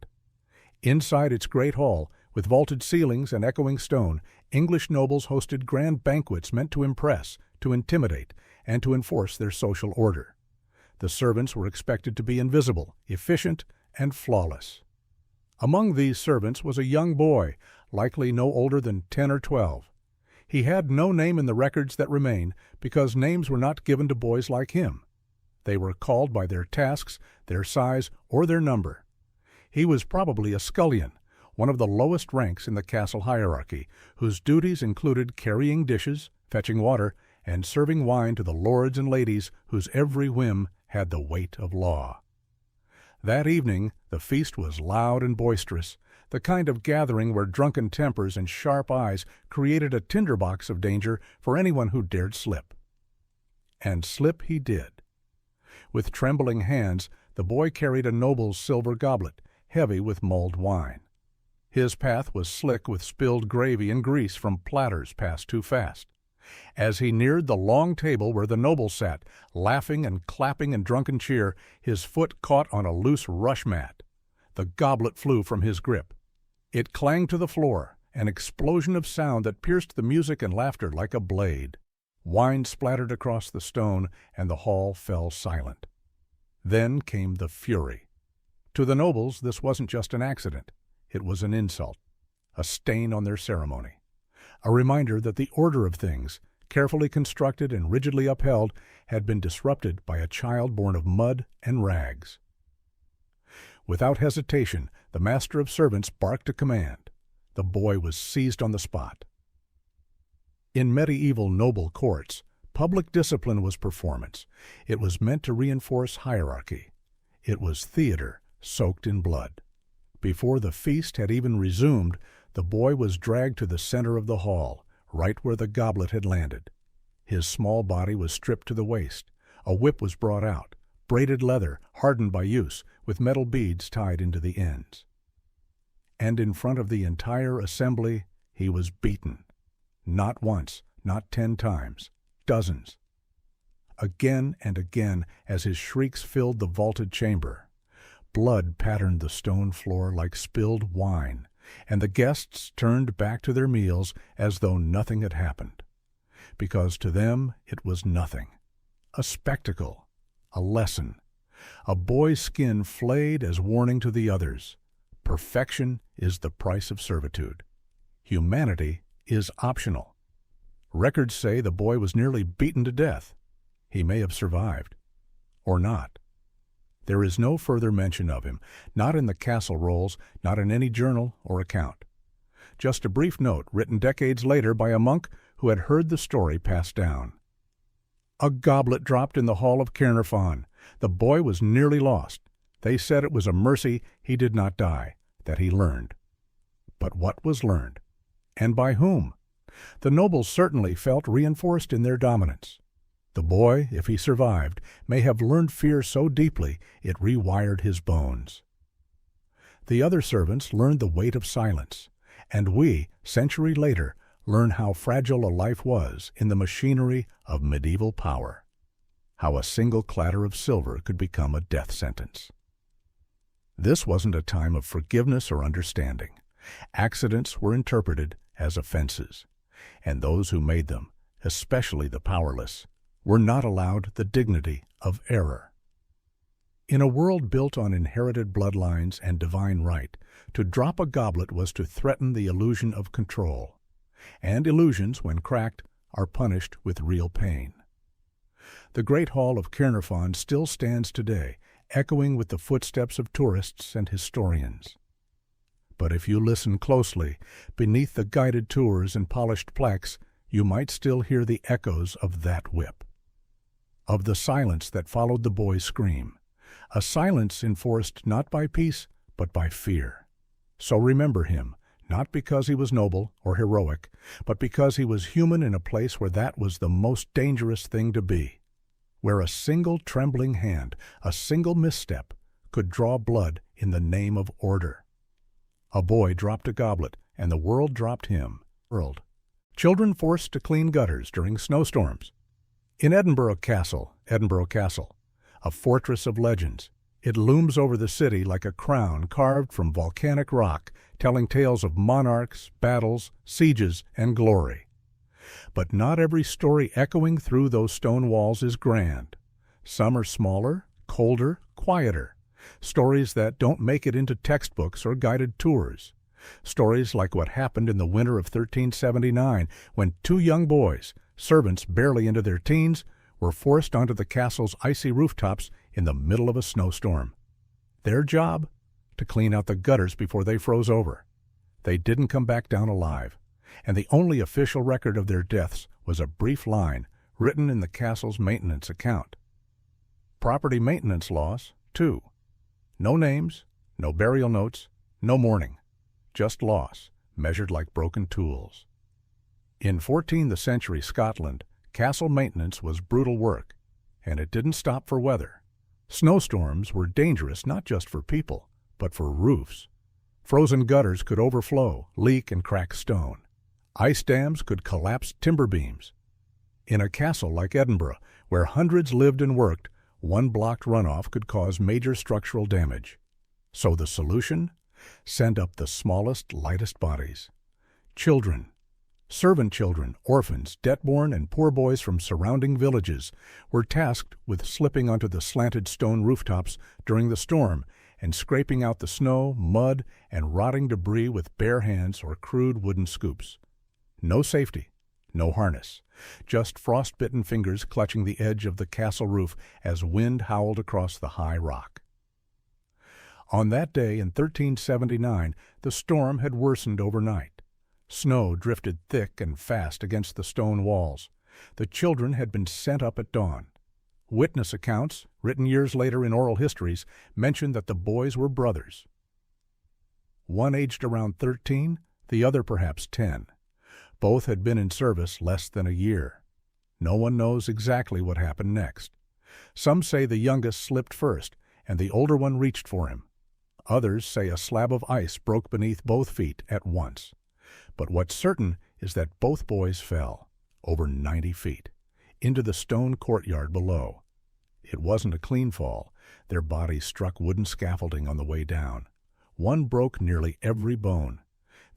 Inside its great hall, with vaulted ceilings and echoing stone, English nobles hosted grand banquets meant to impress, to intimidate, and to enforce their social order. The servants were expected to be invisible, efficient, and flawless. Among these servants was a young boy, likely no older than 10 or 12. He had no name in the records that remain because names were not given to boys like him. They were called by their tasks, their size, or their number. He was probably a scullion, one of the lowest ranks in the castle hierarchy, whose duties included carrying dishes, fetching water, and serving wine to the lords and ladies whose every whim had the weight of law. That evening the feast was loud and boisterous, the kind of gathering where drunken tempers and sharp eyes created a tinderbox of danger for anyone who dared slip. And slip he did. With trembling hands, the boy carried a noble's silver goblet, heavy with mulled wine. His path was slick with spilled gravy and grease from platters passed too fast. As he neared the long table where the noble sat, laughing and clapping in drunken cheer, his foot caught on a loose rush mat. The goblet flew from his grip. It clanged to the floor, an explosion of sound that pierced the music and laughter like a blade. Wine splattered across the stone, and the hall fell silent. Then came the fury. To the nobles, this wasn't just an accident. It was an insult, a stain on their ceremony, a reminder that the order of things, carefully constructed and rigidly upheld, had been disrupted by a child born of mud and rags. Without hesitation, the master of servants barked a command. The boy was seized on the spot. In medieval noble courts, public discipline was performance. It was meant to reinforce hierarchy. It was theater soaked in blood. Before the feast had even resumed, the boy was dragged to the center of the hall, right where the goblet had landed. His small body was stripped to the waist. A whip was brought out, braided leather, hardened by use, with metal beads tied into the ends. And in front of the entire assembly, he was beaten. Not once, not 10 times, dozens. Again and again, as his shrieks filled the vaulted chamber. Blood patterned the stone floor like spilled wine, and the guests turned back to their meals as though nothing had happened. Because to them it was nothing. A spectacle, a lesson. A boy's skin flayed as warning to the others. Perfection is the price of servitude. Humanity is optional. Records say the boy was nearly beaten to death. He may have survived. Or not. There is no further mention of him, not in the castle rolls, not in any journal or account. Just a brief note written decades later by a monk who had heard the story passed down. A goblet dropped in the hall of Caernarfon. The boy was nearly lost. They said it was a mercy he did not die, that he learned. But what was learned? And by whom? The nobles certainly felt reinforced in their dominance. The boy, if he survived, may have learned fear so deeply it rewired his bones. The other servants learned the weight of silence, and we, century later, learn how fragile a life was in the machinery of medieval power, how a single clatter of silver could become a death sentence. This wasn't a time of forgiveness or understanding. Accidents were interpreted as offenses, and those who made them, especially the powerless, were not allowed the dignity of error. In a world built on inherited bloodlines and divine right, to drop a goblet was to threaten the illusion of control, and illusions, when cracked, are punished with real pain. The great hall of Caernarfon still stands today, echoing with the footsteps of tourists and historians. But if you listen closely, beneath the guided tours and polished plaques, you might still hear the echoes of that whip, of the silence that followed the boy's scream, a silence enforced not by peace, but by fear. So remember him, not because he was noble or heroic, but because he was human in a place where that was the most dangerous thing to be, where a single trembling hand, a single misstep, could draw blood in the name of order. A boy dropped a goblet, and the world dropped him. Children forced to clean gutters during snowstorms. In Edinburgh Castle, a fortress of legends, it looms over the city like a crown carved from volcanic rock, telling tales of monarchs, battles, sieges, and glory. But not every story echoing through those stone walls is grand. Some are smaller, colder, quieter. Stories that don't make it into textbooks or guided tours. Stories like what happened in the winter of 1379 when 2 young boys, servants barely into their teens, were forced onto the castle's icy rooftops in the middle of a snowstorm. Their job? To clean out the gutters before they froze over. They didn't come back down alive, and the only official record of their deaths was a brief line written in the castle's maintenance account. Property maintenance loss, 2. No names, no burial notes, no mourning, just loss, measured like broken tools. In 14th century Scotland, castle maintenance was brutal work, and it didn't stop for weather. Snowstorms were dangerous not just for people, but for roofs. Frozen gutters could overflow, leak, and crack stone. Ice dams could collapse timber beams. In a castle like Edinburgh, where hundreds lived and worked, one blocked runoff could cause major structural damage. So the solution? Send up the smallest, lightest bodies. Children. Servant children, orphans, debt-born, and poor boys from surrounding villages were tasked with slipping onto the slanted stone rooftops during the storm and scraping out the snow, mud, and rotting debris with bare hands or crude wooden scoops. No safety, no harness, just frost-bitten fingers clutching the edge of the castle roof as wind howled across the high rock. On that day in 1379, the storm had worsened overnight. Snow drifted thick and fast against the stone walls. The children had been sent up at dawn. Witness accounts, written years later in oral histories, mentioned that the boys were brothers. One aged around 13, the other perhaps 10. Both had been in service less than a year. No one knows exactly what happened next. Some say the youngest slipped first, and the older one reached for him. Others say a slab of ice broke beneath both feet at once. But what's certain is that both boys fell, over 90 feet, into the stone courtyard below. It wasn't a clean fall. Their bodies struck wooden scaffolding on the way down. One broke nearly every bone.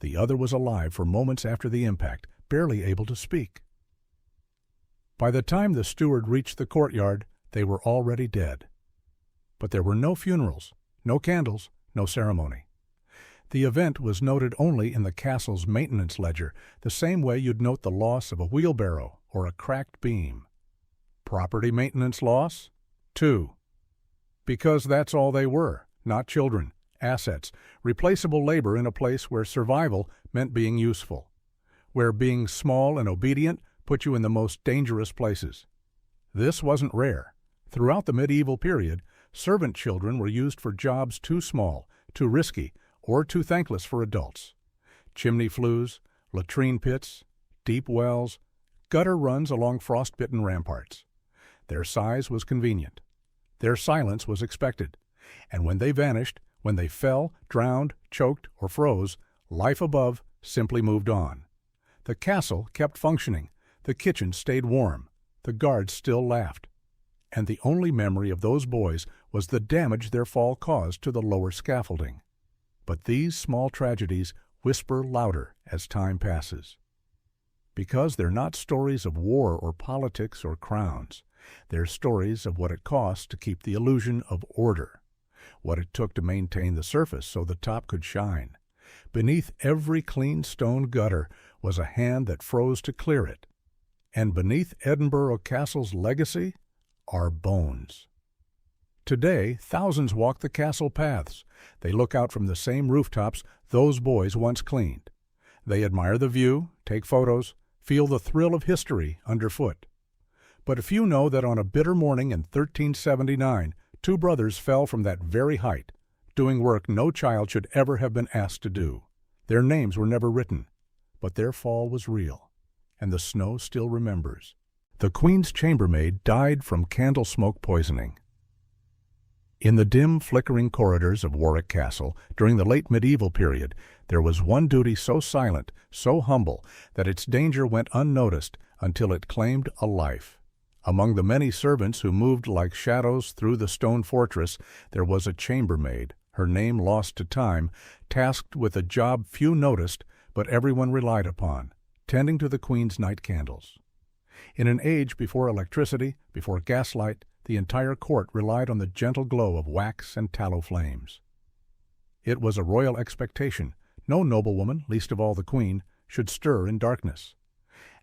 The other was alive for moments after the impact, barely able to speak. By the time the steward reached the courtyard, they were already dead. But there were no funerals, no candles, no ceremony. The event was noted only in the castle's maintenance ledger, the same way you'd note the loss of a wheelbarrow or a cracked beam. Property maintenance loss? 2. Because that's all they were, not children, assets, replaceable labor in a place where survival meant being useful, where being small and obedient put you in the most dangerous places. This wasn't rare. Throughout the medieval period, servant children were used for jobs too small, too risky, or too thankless for adults. Chimney flues, latrine pits, deep wells, gutter runs along frost-bitten ramparts. Their size was convenient. Their silence was expected. And when they vanished, when they fell, drowned, choked, or froze, life above simply moved on. The castle kept functioning. The kitchen stayed warm. The guards still laughed. And the only memory of those boys was the damage their fall caused to the lower scaffolding. But these small tragedies whisper louder as time passes. Because they're not stories of war or politics or crowns. They're stories of what it cost to keep the illusion of order, what it took to maintain the surface so the top could shine. Beneath every clean stone gutter was a hand that froze to clear it. And beneath Edinburgh Castle's legacy are bones. Today, thousands walk the castle paths. They look out from the same rooftops those boys once cleaned. They admire the view, take photos, feel the thrill of history underfoot. But few know that on a bitter morning in 1379, 2 brothers fell from that very height, doing work no child should ever have been asked to do. Their names were never written, but their fall was real, and the snow still remembers. The Queen's chambermaid died from candle smoke poisoning. In the dim, flickering corridors of Warwick Castle, during the late medieval period, there was one duty so silent, so humble, that its danger went unnoticed until it claimed a life. Among the many servants who moved like shadows through the stone fortress, there was a chambermaid, her name lost to time, tasked with a job few noticed but everyone relied upon, tending to the Queen's night candles. In an age before electricity, before gaslight, the entire court relied on the gentle glow of wax and tallow flames. It was a royal expectation. No noblewoman, least of all the Queen, should stir in darkness.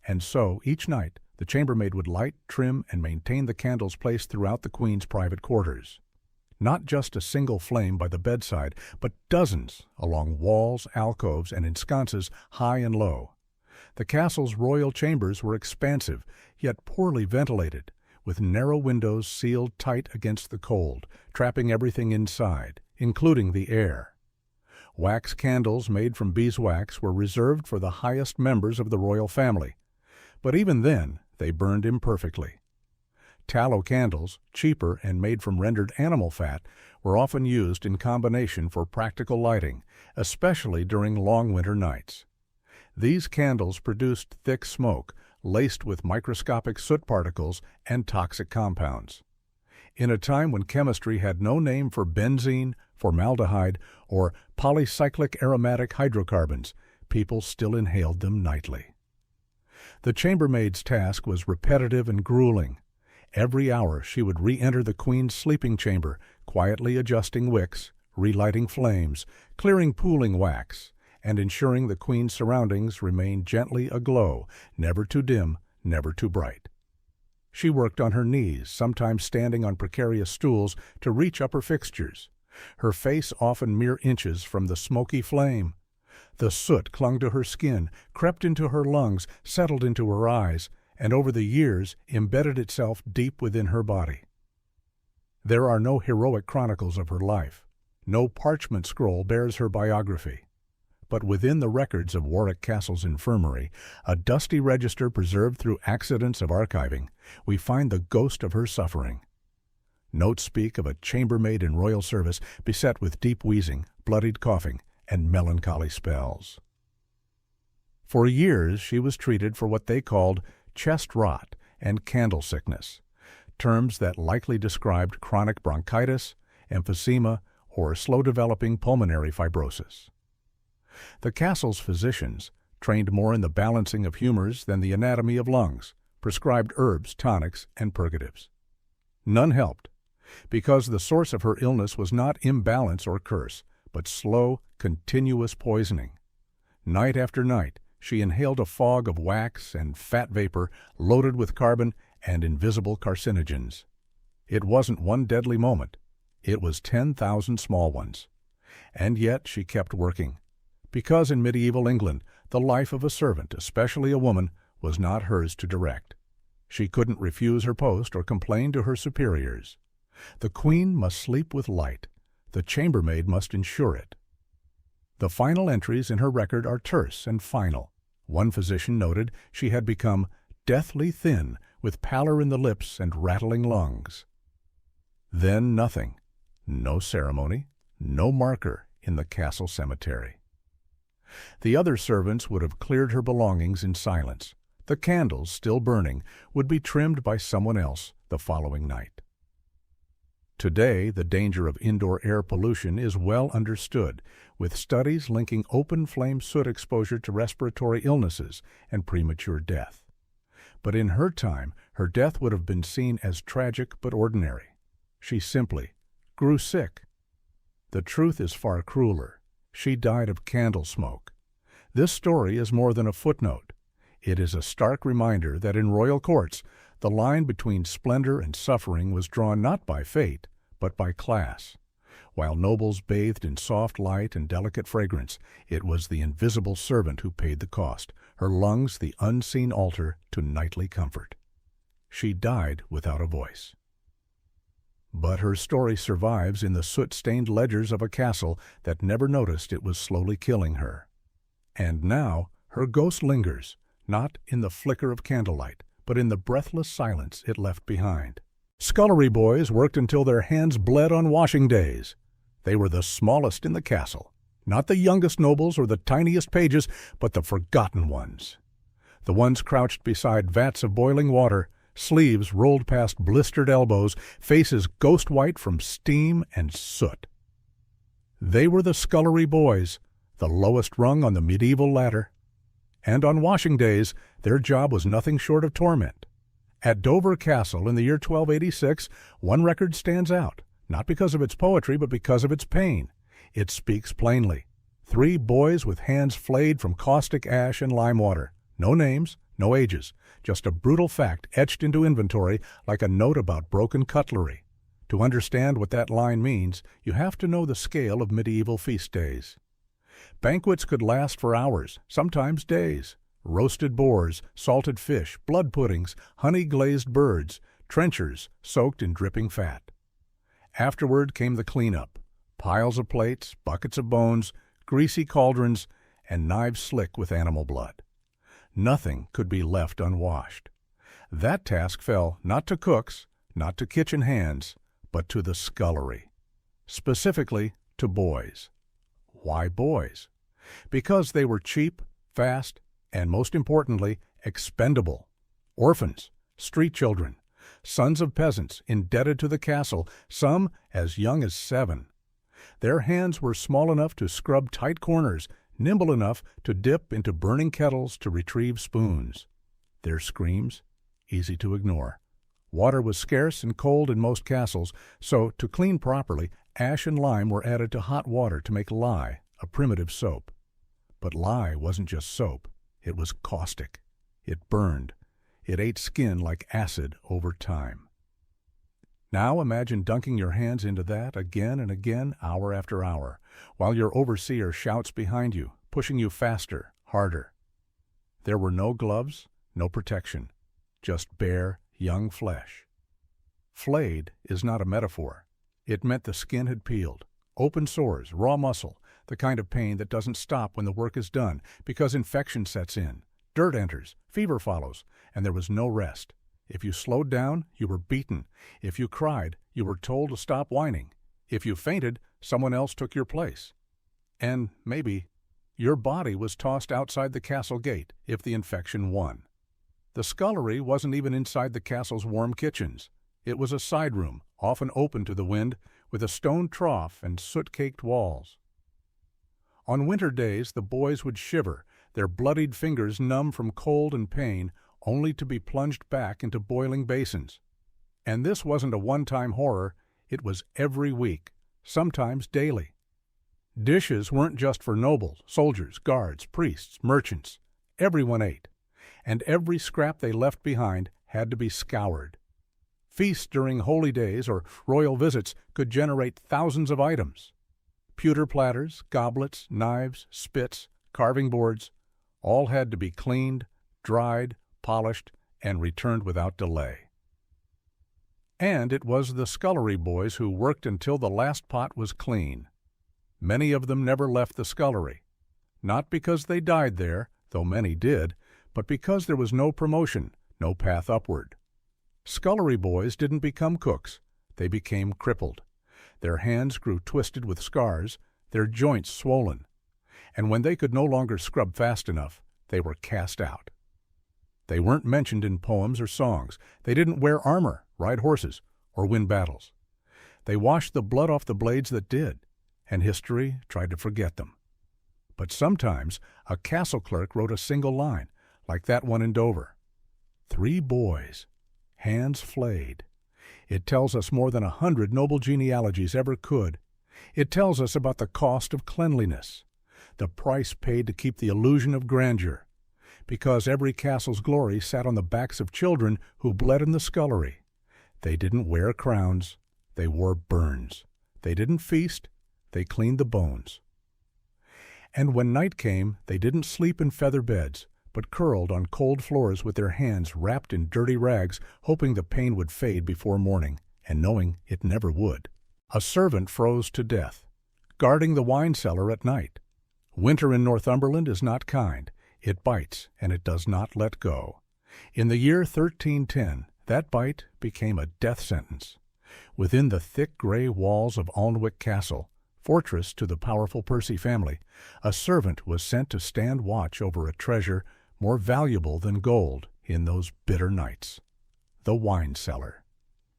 And so, each night, The chambermaid would light, trim, and maintain the candles placed throughout the queen's private quarters. Not just a single flame by the bedside, but dozens along walls, alcoves, and in sconces high and low. The castle's royal chambers were expansive, yet poorly ventilated, with narrow windows sealed tight against the cold, trapping everything inside, including the air. Wax candles made from beeswax were reserved for the highest members of the royal family, but even then they burned imperfectly. Tallow candles, cheaper and made from rendered animal fat, were often used in combination for practical lighting, especially during long winter nights. These candles produced thick smoke, laced with microscopic soot particles and toxic compounds. In a time when chemistry had no name for benzene, formaldehyde, or polycyclic aromatic hydrocarbons, people still inhaled them nightly. The chambermaid's task was repetitive and grueling. Every hour she would re-enter the queen's sleeping chamber, quietly adjusting wicks, relighting flames, clearing pooling wax, and ensuring the queen's surroundings remained gently aglow, never too dim, never too bright. She worked on her knees, sometimes standing on precarious stools to reach upper fixtures, her face often mere inches from the smoky flame. The soot clung to her skin, crept into her lungs, settled into her eyes, and over the years embedded itself deep within her body. There are no heroic chronicles of her life. No parchment scroll bears her biography. But within the records of Warwick Castle's infirmary, a dusty register preserved through accidents of archiving, we find the ghost of her suffering. Notes speak of a chambermaid in royal service beset with deep wheezing, bloodied coughing, and melancholy spells. For years she was treated for what they called chest rot and candle sickness, terms that likely described chronic bronchitis, emphysema, or slow-developing pulmonary fibrosis. The castle's physicians, trained more in the balancing of humors than the anatomy of lungs, prescribed herbs, tonics, and purgatives. None helped, because the source of her illness was not imbalance or curse, but slow, continuous poisoning. Night after night, she inhaled a fog of wax and fat vapor loaded with carbon and invisible carcinogens. It wasn't one deadly moment. It was 10,000 small ones. And yet she kept working, because in medieval England, the life of a servant, especially a woman, was not hers to direct. She couldn't refuse her post or complain to her superiors. The queen must sleep with light. The chambermaid must ensure it. The final entries in her record are terse and final. One physician noted she had become deathly thin, with pallor in the lips and rattling lungs. Then nothing. No ceremony, no marker in the castle cemetery. The other servants would have cleared her belongings in silence. The candles, still burning, would be trimmed by someone else the following night. Today, the danger of indoor air pollution is well understood, with studies linking open flame soot exposure to respiratory illnesses and premature death. But in her time, her death would have been seen as tragic but ordinary. She simply grew sick. The truth is far crueler. She died of candle smoke. This story is more than a footnote. It is a stark reminder that in royal courts, the line between splendor and suffering was drawn not by fate, but by class. While nobles bathed in soft light and delicate fragrance, it was the invisible servant who paid the cost, her lungs the unseen altar to nightly comfort. She died without a voice. But her story survives in the soot-stained ledgers of a castle that never noticed it was slowly killing her. And now her ghost lingers, not in the flicker of candlelight, but in the breathless silence it left behind. Scullery boys worked until their hands bled on washing days. They were the smallest in the castle, not the youngest nobles or the tiniest pages, but the forgotten ones. The ones crouched beside vats of boiling water, sleeves rolled past blistered elbows, faces ghost-white from steam and soot. They were the scullery boys, the lowest rung on the medieval ladder. And on washing days, their job was nothing short of torment. At Dover Castle in the year 1286, one record stands out, not because of its poetry, but because of its pain. It speaks plainly. 3 boys with hands flayed from caustic ash and lime water. No names, No ages, just a brutal fact etched into inventory like a note about broken cutlery. To understand what that line means, you have to know the scale of medieval feast days. Banquets could last for hours, sometimes days. Roasted boars, salted fish, blood puddings, honey-glazed birds, trenchers soaked in dripping fat. Afterward came the cleanup. Piles of plates, buckets of bones, greasy cauldrons, and knives slick with animal blood. Nothing could be left unwashed. That task fell not to cooks, not to kitchen hands, but to the scullery. Specifically, to boys. Why boys? Because they were cheap, fast, and most importantly, expendable. Orphans, street children, sons of peasants indebted to the castle, some as young as 7. Their hands were small enough to scrub tight corners, nimble enough to dip into burning kettles to retrieve spoons. Their screams, easy to ignore. Water was scarce and cold in most castles, so to clean properly, ash and lime were added to hot water to make lye, a primitive soap. But lye wasn't just soap. It was caustic. It burned. It ate skin like acid over time. Now imagine dunking your hands into that again and again, hour after hour, while your overseer shouts behind you, pushing you faster, harder. There were no gloves, no protection, just bare, young flesh. Flayed is not a metaphor. It meant the skin had peeled. Open sores, raw muscle, the kind of pain that doesn't stop when the work is done because infection sets in, dirt enters, fever follows, and there was no rest. If you slowed down, you were beaten. If you cried, you were told to stop whining. If you fainted, someone else took your place. And maybe your body was tossed outside the castle gate if the infection won. The scullery wasn't even inside the castle's warm kitchens. It was a side room, often open to the wind, with a stone trough and soot-caked walls. On winter days, the boys would shiver, their bloodied fingers numb from cold and pain, only to be plunged back into boiling basins. And this wasn't a one-time horror, it was every week, sometimes daily. Dishes weren't just for nobles, soldiers, guards, priests, merchants. Everyone ate, and every scrap they left behind had to be scoured. Feasts during holy days or royal visits could generate thousands of items. Pewter platters, goblets, knives, spits, carving boards, all had to be cleaned, dried, polished, and returned without delay. And it was the scullery boys who worked until the last pot was clean. Many of them never left the scullery, not because they died there, though many did, but because there was no promotion, no path upward. Scullery boys didn't become cooks, they became crippled. Their hands grew twisted with scars, their joints swollen, and when they could no longer scrub fast enough, they were cast out. They weren't mentioned in poems or songs. They didn't wear armor, ride horses, or win battles. They washed the blood off the blades that did, and history tried to forget them. But sometimes a castle clerk wrote a single line, like that one in Dover. 3 boys, hands flayed. It tells us more than 100 noble genealogies ever could. It tells us about the cost of cleanliness, the price paid to keep the illusion of grandeur, because every castle's glory sat on the backs of children who bled in the scullery. They didn't wear crowns, they wore burns. They didn't feast, they cleaned the bones. And when night came, they didn't sleep in feather beds, but curled on cold floors with their hands wrapped in dirty rags, hoping the pain would fade before morning, and knowing it never would. A servant froze to death, guarding the wine cellar at night. Winter in Northumberland is not kind. It bites, and it does not let go. In the year 1310, that bite became a death sentence. Within the thick gray walls of Alnwick Castle, fortress to the powerful Percy family, a servant was sent to stand watch over a treasure more valuable than gold in those bitter nights: the wine cellar.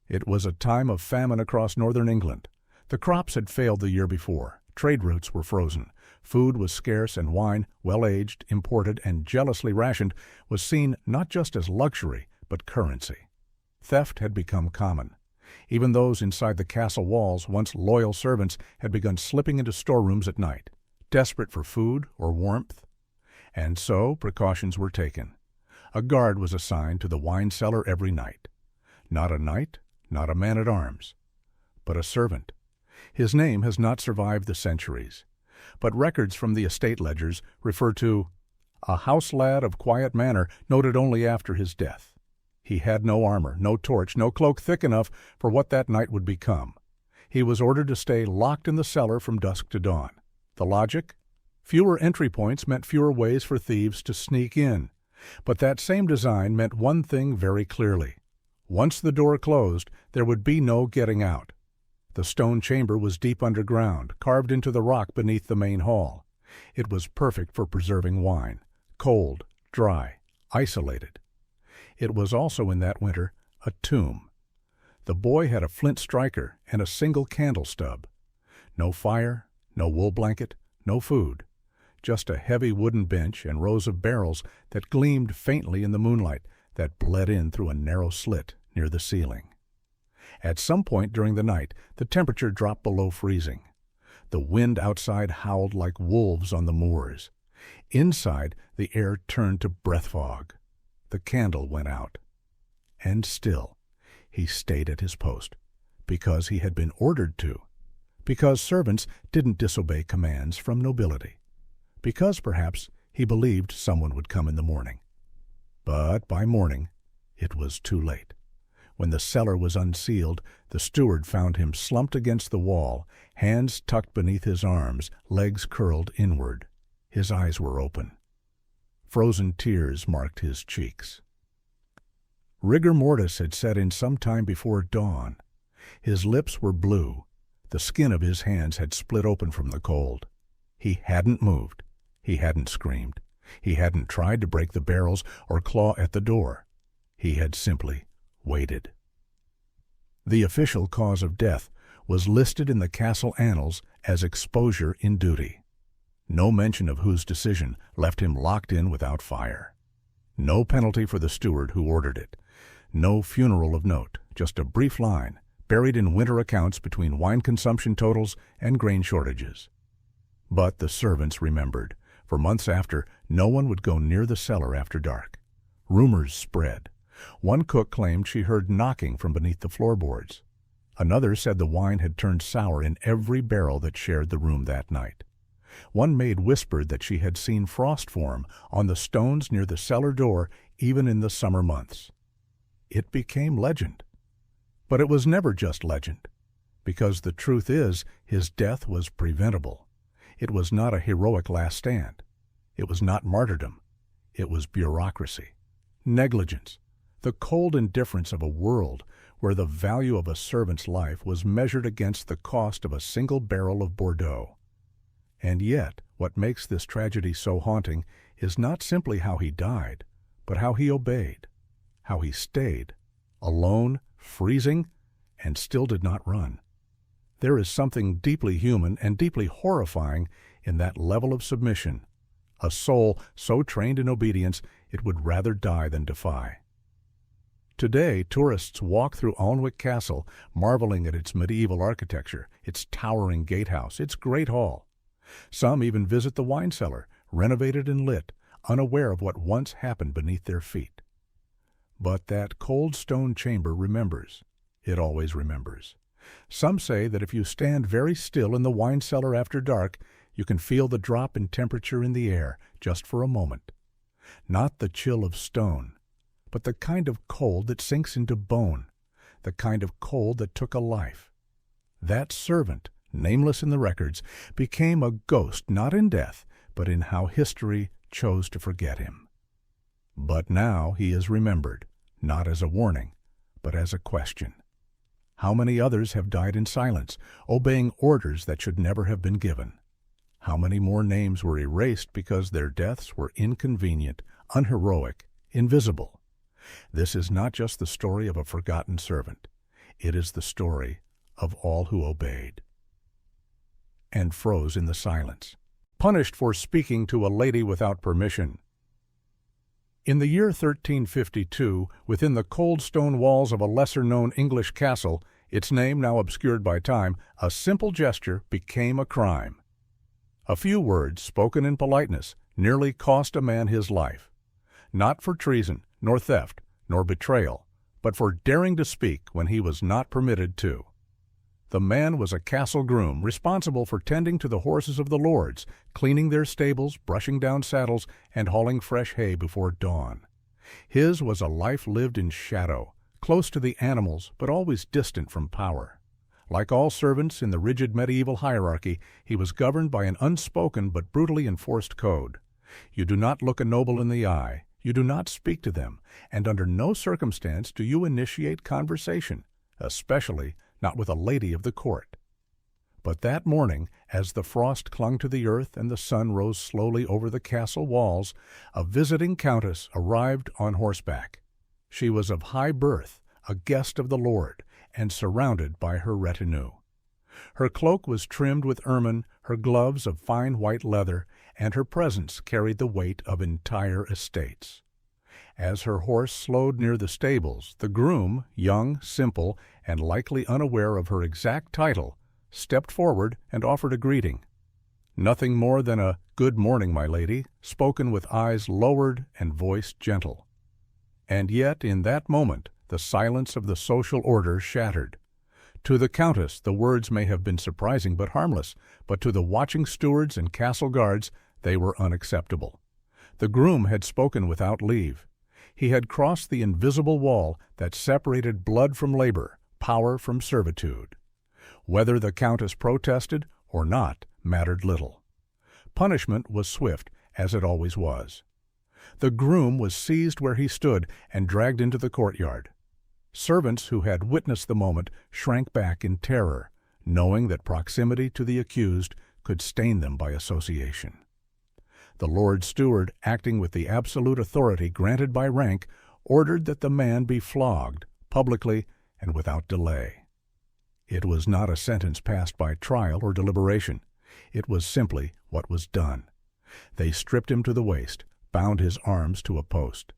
It was a time of famine across northern England. The crops had failed the year before. Trade routes were frozen. Food was scarce, and wine, well-aged, imported, and jealously rationed, was seen not just as luxury, but currency. Theft had become common. Even those inside the castle walls, once loyal servants, had begun slipping into storerooms at night, desperate for food or warmth. And so precautions were taken. A guard was assigned to the wine cellar every night. Not a knight, not a man-at-arms, but a servant. His name has not survived the centuries, but records from the estate ledgers refer to a house lad of quiet manner, noted only after his death. He had no armor, no torch, no cloak thick enough for what that night would become. He was ordered to stay locked in the cellar from dusk to dawn. The logic? Fewer entry points meant fewer ways for thieves to sneak in. But that same design meant one thing very clearly. Once the door closed, there would be no getting out. The stone chamber was deep underground, carved into the rock beneath the main hall. It was perfect for preserving wine, cold, dry, isolated. It was also in that winter a tomb. The boy had a flint striker and a single candle stub. No fire, no wool blanket, no food. Just a heavy wooden bench and rows of barrels that gleamed faintly in the moonlight that bled in through a narrow slit near the ceiling. At some point during the night, the temperature dropped below freezing. The wind outside howled like wolves on the moors. Inside, the air turned to breath fog. The candle went out. And still, he stayed at his post, because he had been ordered to, because servants didn't disobey commands from nobility, because perhaps he believed someone would come in the morning. But by morning, it was too late. When the cellar was unsealed, the steward found him slumped against the wall, hands tucked beneath his arms, legs curled inward. His eyes were open. Frozen tears marked his cheeks. Rigor mortis had set in some time before dawn. His lips were blue. The skin of his hands had split open from the cold. He hadn't moved. He hadn't screamed. He hadn't tried to break the barrels or claw at the door. He had simply waited. The official cause of death was listed in the castle annals as exposure in duty. No mention of whose decision left him locked in without fire. No penalty for the steward who ordered it. No funeral of note, just a brief line buried in winter accounts between wine consumption totals and grain shortages. But the servants remembered. For months after, no one would go near the cellar after dark. Rumors spread. One cook claimed she heard knocking from beneath the floorboards. Another said the wine had turned sour in every barrel that shared the room that night. One maid whispered that she had seen frost form on the stones near the cellar door even in the summer months. It became legend. But it was never just legend, because the truth is his death was preventable. It was not a heroic last stand. It was not martyrdom. It was bureaucracy, negligence, the cold indifference of a world where the value of a servant's life was measured against the cost of a single barrel of Bordeaux. And yet, what makes this tragedy so haunting is not simply how he died, but how he obeyed, how he stayed, alone, freezing, and still did not run. There is something deeply human and deeply horrifying in that level of submission, a soul so trained in obedience it would rather die than defy. Today, tourists walk through Alnwick Castle, marveling at its medieval architecture, its towering gatehouse, its great hall. Some even visit the wine cellar, renovated and lit, unaware of what once happened beneath their feet. But that cold stone chamber remembers. It always remembers. Some say that if you stand very still in the wine cellar after dark, you can feel the drop in temperature in the air just for a moment. Not the chill of stone, but the kind of cold that sinks into bone, the kind of cold that took a life. That servant, nameless in the records, became a ghost not in death, but in how history chose to forget him. But now he is remembered, not as a warning, but as a question. How many others have died in silence, obeying orders that should never have been given? How many more names were erased because their deaths were inconvenient, unheroic, invisible? This is not just the story of a forgotten servant. It is the story of all who obeyed and froze in the silence, punished for speaking to a lady without permission. In the year 1352, within the cold stone walls of a lesser-known English castle, its name now obscured by time, a simple gesture became a crime. A few words, spoken in politeness, nearly cost a man his life. not for treason, nor theft, nor betrayal, but for daring to speak when he was not permitted to. The man was a castle groom responsible for tending to the horses of the lords, cleaning their stables, brushing down saddles, and hauling fresh hay before dawn. His was a life lived in shadow, close to the animals but always distant from power. Like all servants in the rigid medieval hierarchy, he was governed by an unspoken but brutally enforced code. You do not look a noble in the eye, you do not speak to them, and under no circumstance do you initiate conversation, especially not with a lady of the court. But that morning, as the frost clung to the earth and the sun rose slowly over the castle walls, a visiting countess arrived on horseback. She was of high birth, a guest of the Lord, and surrounded by her retinue. Her cloak was trimmed with ermine, her gloves of fine white leather, and her presence carried the weight of entire estates. As her horse slowed near the stables, the groom, young, simple, and likely unaware of her exact title, stepped forward and offered a greeting. Nothing more than a "Good morning, my lady," spoken with eyes lowered and voice gentle. And yet, in that moment, the silence of the social order shattered. To the countess the words may have been surprising but harmless, but to the watching stewards and castle guards they were unacceptable. The groom had spoken without leave. He had crossed the invisible wall that separated blood from labor, power from servitude. Whether the countess protested or not mattered little. Punishment was swift, as it always was. The groom was seized where he stood and dragged into the courtyard. Servants who had witnessed the moment shrank back in terror, knowing that proximity to the accused could stain them by association. The Lord Steward, acting with the absolute authority granted by rank, ordered that the man be flogged, publicly and without delay. It was not a sentence passed by trial or deliberation. It was simply what was done. They stripped him to the waist, bound his arms to a post,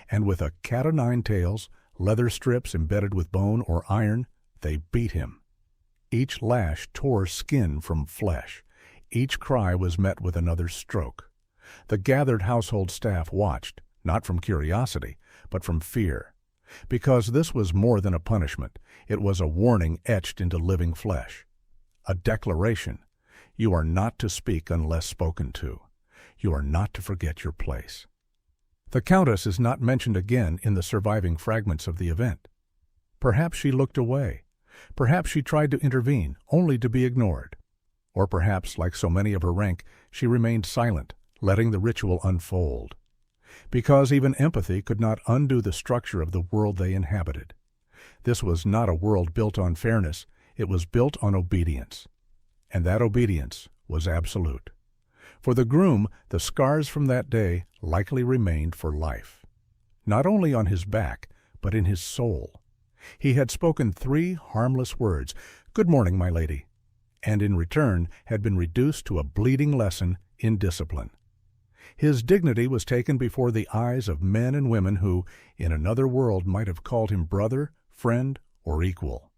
and with a cat-o'-nine-tails, leather strips embedded with bone or iron, they beat him. Each lash tore skin from flesh. Each cry was met with another stroke. The gathered household staff watched, not from curiosity, but from fear. Because this was more than a punishment, it was a warning etched into living flesh. A declaration: you are not to speak unless spoken to. You are not to forget your place. The countess is not mentioned again in the surviving fragments of the event. Perhaps she looked away. Perhaps she tried to intervene, only to be ignored. Or perhaps, like so many of her rank, she remained silent, letting the ritual unfold. Because even empathy could not undo the structure of the world they inhabited. This was not a world built on fairness, it was built on obedience. And that obedience was absolute. For the groom, the scars from that day likely remained for life. Not only on his back, but in his soul. He had spoken 3 harmless words, "Good morning, my lady," and in return had been reduced to a bleeding lesson in discipline. His dignity was taken before the eyes of men and women who, in another world, might have called him brother, friend, or equal.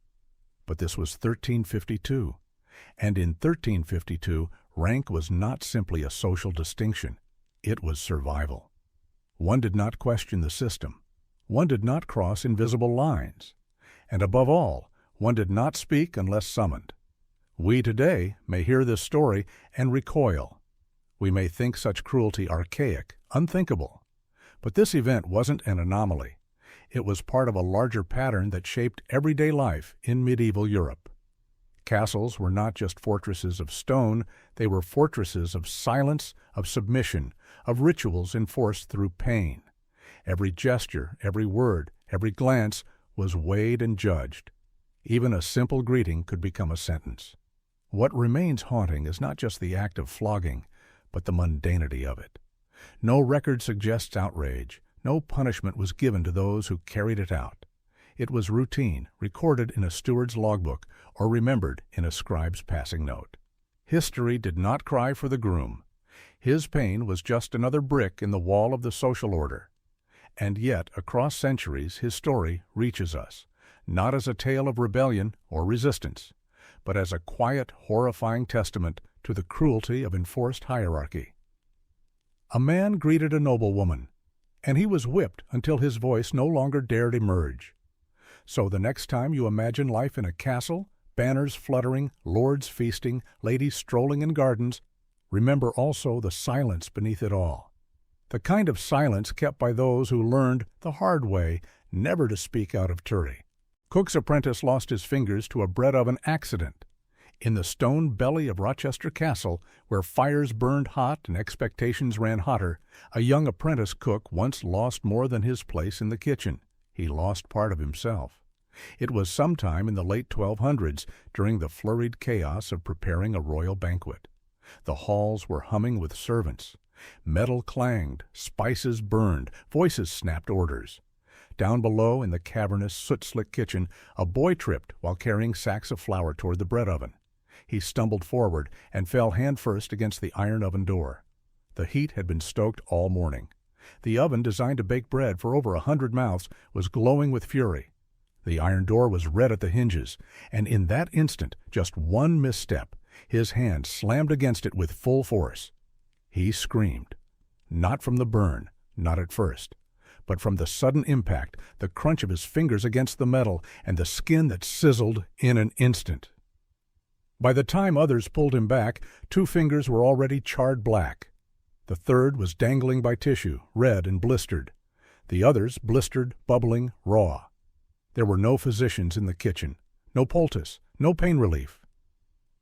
But this was 1352, and in 1352, rank was not simply a social distinction, it was survival. One did not question the system. One did not cross invisible lines. And above all, one did not speak unless summoned. We today may hear this story and recoil. We may think such cruelty archaic, unthinkable. But this event wasn't an anomaly. It was part of a larger pattern that shaped everyday life in medieval Europe. Castles were not just fortresses of stone, they were fortresses of silence, of submission, of rituals enforced through pain. Every gesture, every word, every glance was weighed and judged. Even a simple greeting could become a sentence. What remains haunting is not just the act of flogging, but the mundanity of it. No record suggests outrage. No punishment was given to those who carried it out. It was routine, recorded in a steward's logbook, or remembered in a scribe's passing note. History did not cry for the groom. His pain was just another brick in the wall of the social order. And yet, across centuries, his story reaches us, not as a tale of rebellion or resistance, but as a quiet, horrifying testament to the cruelty of enforced hierarchy. A man greeted a noblewoman, and he was whipped until his voice no longer dared emerge. So the next time you imagine life in a castle, banners fluttering, lords feasting, ladies strolling in gardens, remember also the silence beneath it all. The kind of silence kept by those who learned the hard way never to speak out of Turry. Cook's apprentice lost his fingers to a bread oven accident. In the stone belly of Rochester Castle, where fires burned hot and expectations ran hotter, a young apprentice cook once lost more than his place in the kitchen. He lost part of himself. It was sometime in the late 1200s, during the flurried chaos of preparing a royal banquet. The halls were humming with servants. Metal clanged, spices burned, voices snapped orders. Down below in the cavernous, soot-slick kitchen, a boy tripped while carrying sacks of flour toward the bread oven. He stumbled forward and fell hand-first against the iron oven door. The heat had been stoked all morning. The oven, designed to bake bread for over 100 mouths, was glowing with fury. The iron door was red at the hinges, and in that instant, just one misstep, his hand slammed against it with full force. He screamed. Not from the burn, not at first, but from the sudden impact, the crunch of his fingers against the metal, and the skin that sizzled in an instant. By the time others pulled him back, 2 fingers were already charred black. The third was dangling by tissue, red and blistered. The others blistered, bubbling, raw. There were no physicians in the kitchen, no poultice, no pain relief.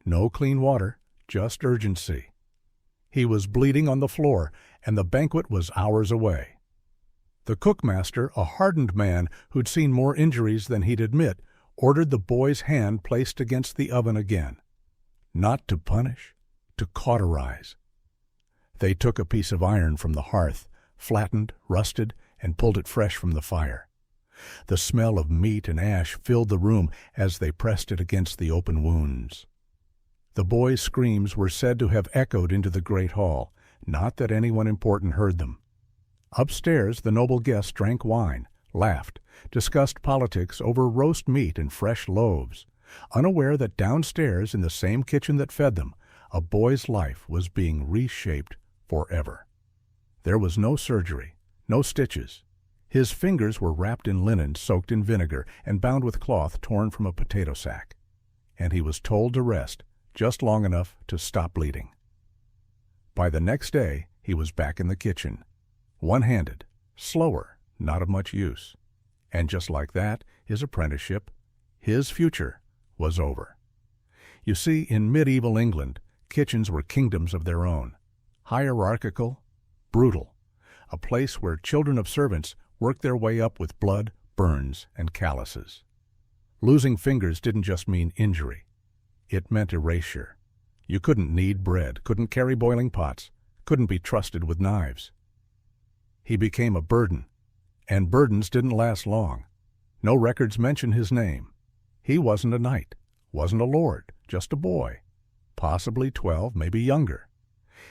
No clean water, just urgency. He was bleeding on the floor, and the banquet was hours away. The cookmaster, a hardened man who'd seen more injuries than he'd admit, ordered the boy's hand placed against the oven again. Not to punish, to cauterize. They took a piece of iron from the hearth, flattened, rusted, and pulled it fresh from the fire. The smell of meat and ash filled the room as they pressed it against the open wounds. The boy's screams were said to have echoed into the great hall, not that anyone important heard them. Upstairs, the noble guests drank wine, laughed, discussed politics over roast meat and fresh loaves, unaware that downstairs in the same kitchen that fed them, a boy's life was being reshaped forever. There was no surgery, no stitches. His fingers were wrapped in linen soaked in vinegar and bound with cloth torn from a potato sack. And he was told to rest just long enough to stop bleeding. By the next day, he was back in the kitchen, one-handed, slower, not of much use. And just like that, his apprenticeship, his future, was over. You see, in medieval England, kitchens were kingdoms of their own, hierarchical, brutal, a place where children of servants worked their way up with blood, burns, and calluses. Losing fingers didn't just mean injury. It meant erasure. You couldn't knead bread, couldn't carry boiling pots, couldn't be trusted with knives. He became a burden, and burdens didn't last long. No records mention his name. He wasn't a knight, wasn't a lord, just a boy, possibly 12, maybe younger.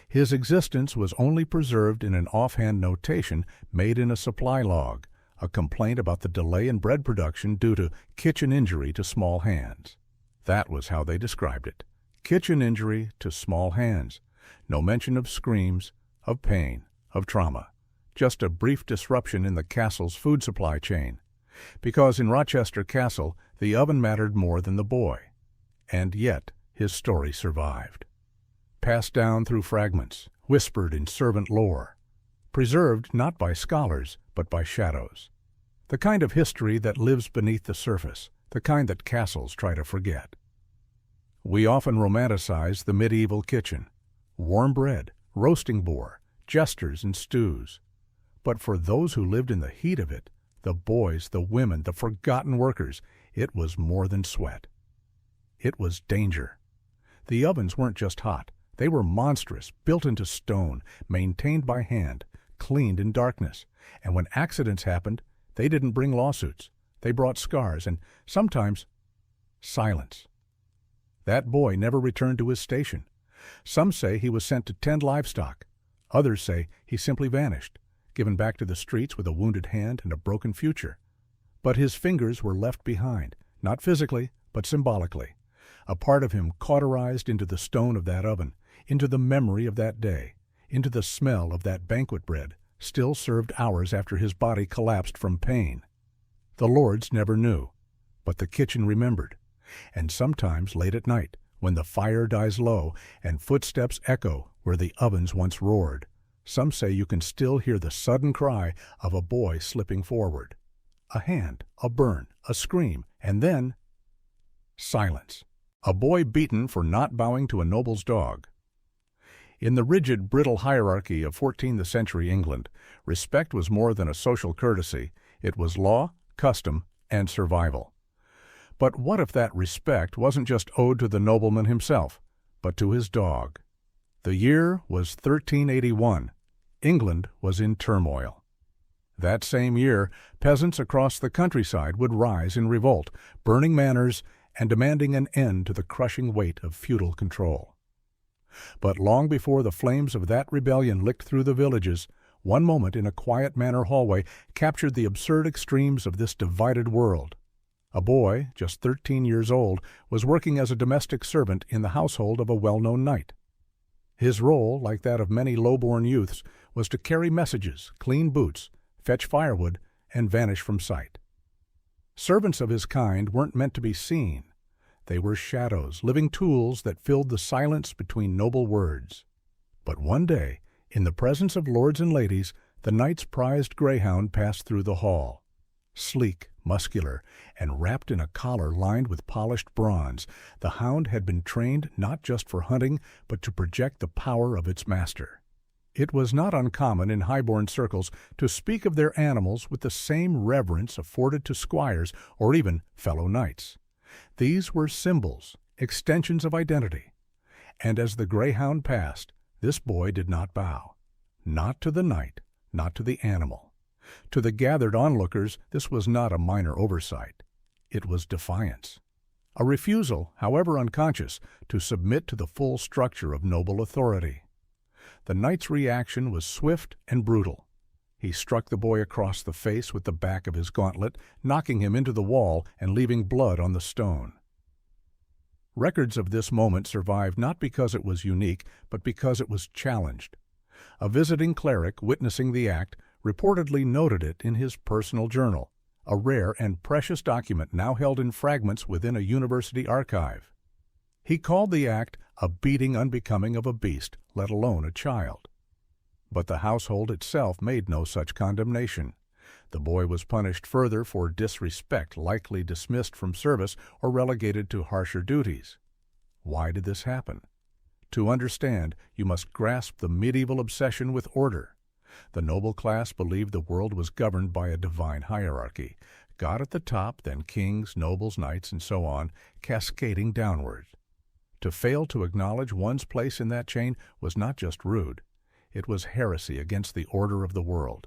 His existence was only preserved in an offhand notation made in a supply log, a complaint about the delay in bread production due to kitchen injury to small hands. That was how they described it. Kitchen injury to small hands. No mention of screams, of pain, of trauma. Just a brief disruption in the castle's food supply chain. Because in Rochester Castle, the oven mattered more than the boy. And yet, his story survived. Passed down through fragments, whispered in servant lore. Preserved not by scholars, but by shadows. The kind of history that lives beneath the surface, the kind that castles try to forget. We often romanticize the medieval kitchen. Warm bread, roasting boar, jesters and stews. But for those who lived in the heat of it, the boys, the women, the forgotten workers, it was more than sweat. It was danger. The ovens weren't just hot. They were monstrous, built into stone, maintained by hand, cleaned in darkness. And when accidents happened, they didn't bring lawsuits. They brought scars and, sometimes, silence. That boy never returned to his station. Some say he was sent to tend livestock. Others say he simply vanished, given back to the streets with a wounded hand and a broken future. But his fingers were left behind, not physically, but symbolically. A part of him cauterized into the stone of that oven, into the memory of that day, into the smell of that banquet bread, still served hours after his body collapsed from pain. The lords never knew, but the kitchen remembered, and sometimes late at night, when the fire dies low and footsteps echo where the ovens once roared, some say you can still hear the sudden cry of a boy slipping forward. A hand, a burn, a scream, and then silence. A boy beaten for not bowing to a noble's dog. In the rigid, brittle hierarchy of 14th century England, respect was more than a social courtesy. It was law, custom, and survival. But what if that respect wasn't just owed to the nobleman himself, but to his dog? The year was 1381. England was in turmoil. That same year, peasants across the countryside would rise in revolt, burning manors and demanding an end to the crushing weight of feudal control. But long before the flames of that rebellion licked through the villages, one moment in a quiet manor hallway captured the absurd extremes of this divided world. A boy, just 13 years old, was working as a domestic servant in the household of a well-known knight. His role, like that of many low-born youths, was to carry messages, clean boots, fetch firewood, and vanish from sight. Servants of his kind weren't meant to be seen. They were shadows, living tools that filled the silence between noble words. But one day, in the presence of lords and ladies, the knight's prized greyhound passed through the hall. Sleek, muscular, and wrapped in a collar lined with polished bronze, the hound had been trained not just for hunting, but to project the power of its master. It was not uncommon in high-born circles to speak of their animals with the same reverence afforded to squires or even fellow knights. These were symbols, extensions of identity. And as the greyhound passed, this boy did not bow. Not to the knight, not to the animal. To the gathered onlookers, this was not a minor oversight. It was defiance. A refusal, however unconscious, to submit to the full structure of noble authority. The knight's reaction was swift and brutal. He struck the boy across the face with the back of his gauntlet, knocking him into the wall and leaving blood on the stone. Records of this moment survive not because it was unique, but because it was challenged. A visiting cleric witnessing the act reportedly noted it in his personal journal, a rare and precious document now held in fragments within a university archive. He called the act a beating unbecoming of a beast, let alone a child. But the household itself made no such condemnation. The boy was punished further for disrespect, likely dismissed from service or relegated to harsher duties. Why did this happen? To understand, you must grasp the medieval obsession with order. The noble class believed the world was governed by a divine hierarchy, God at the top, then kings, nobles, knights, and so on, cascading downward. To fail to acknowledge one's place in that chain was not just rude, it was heresy against the order of the world.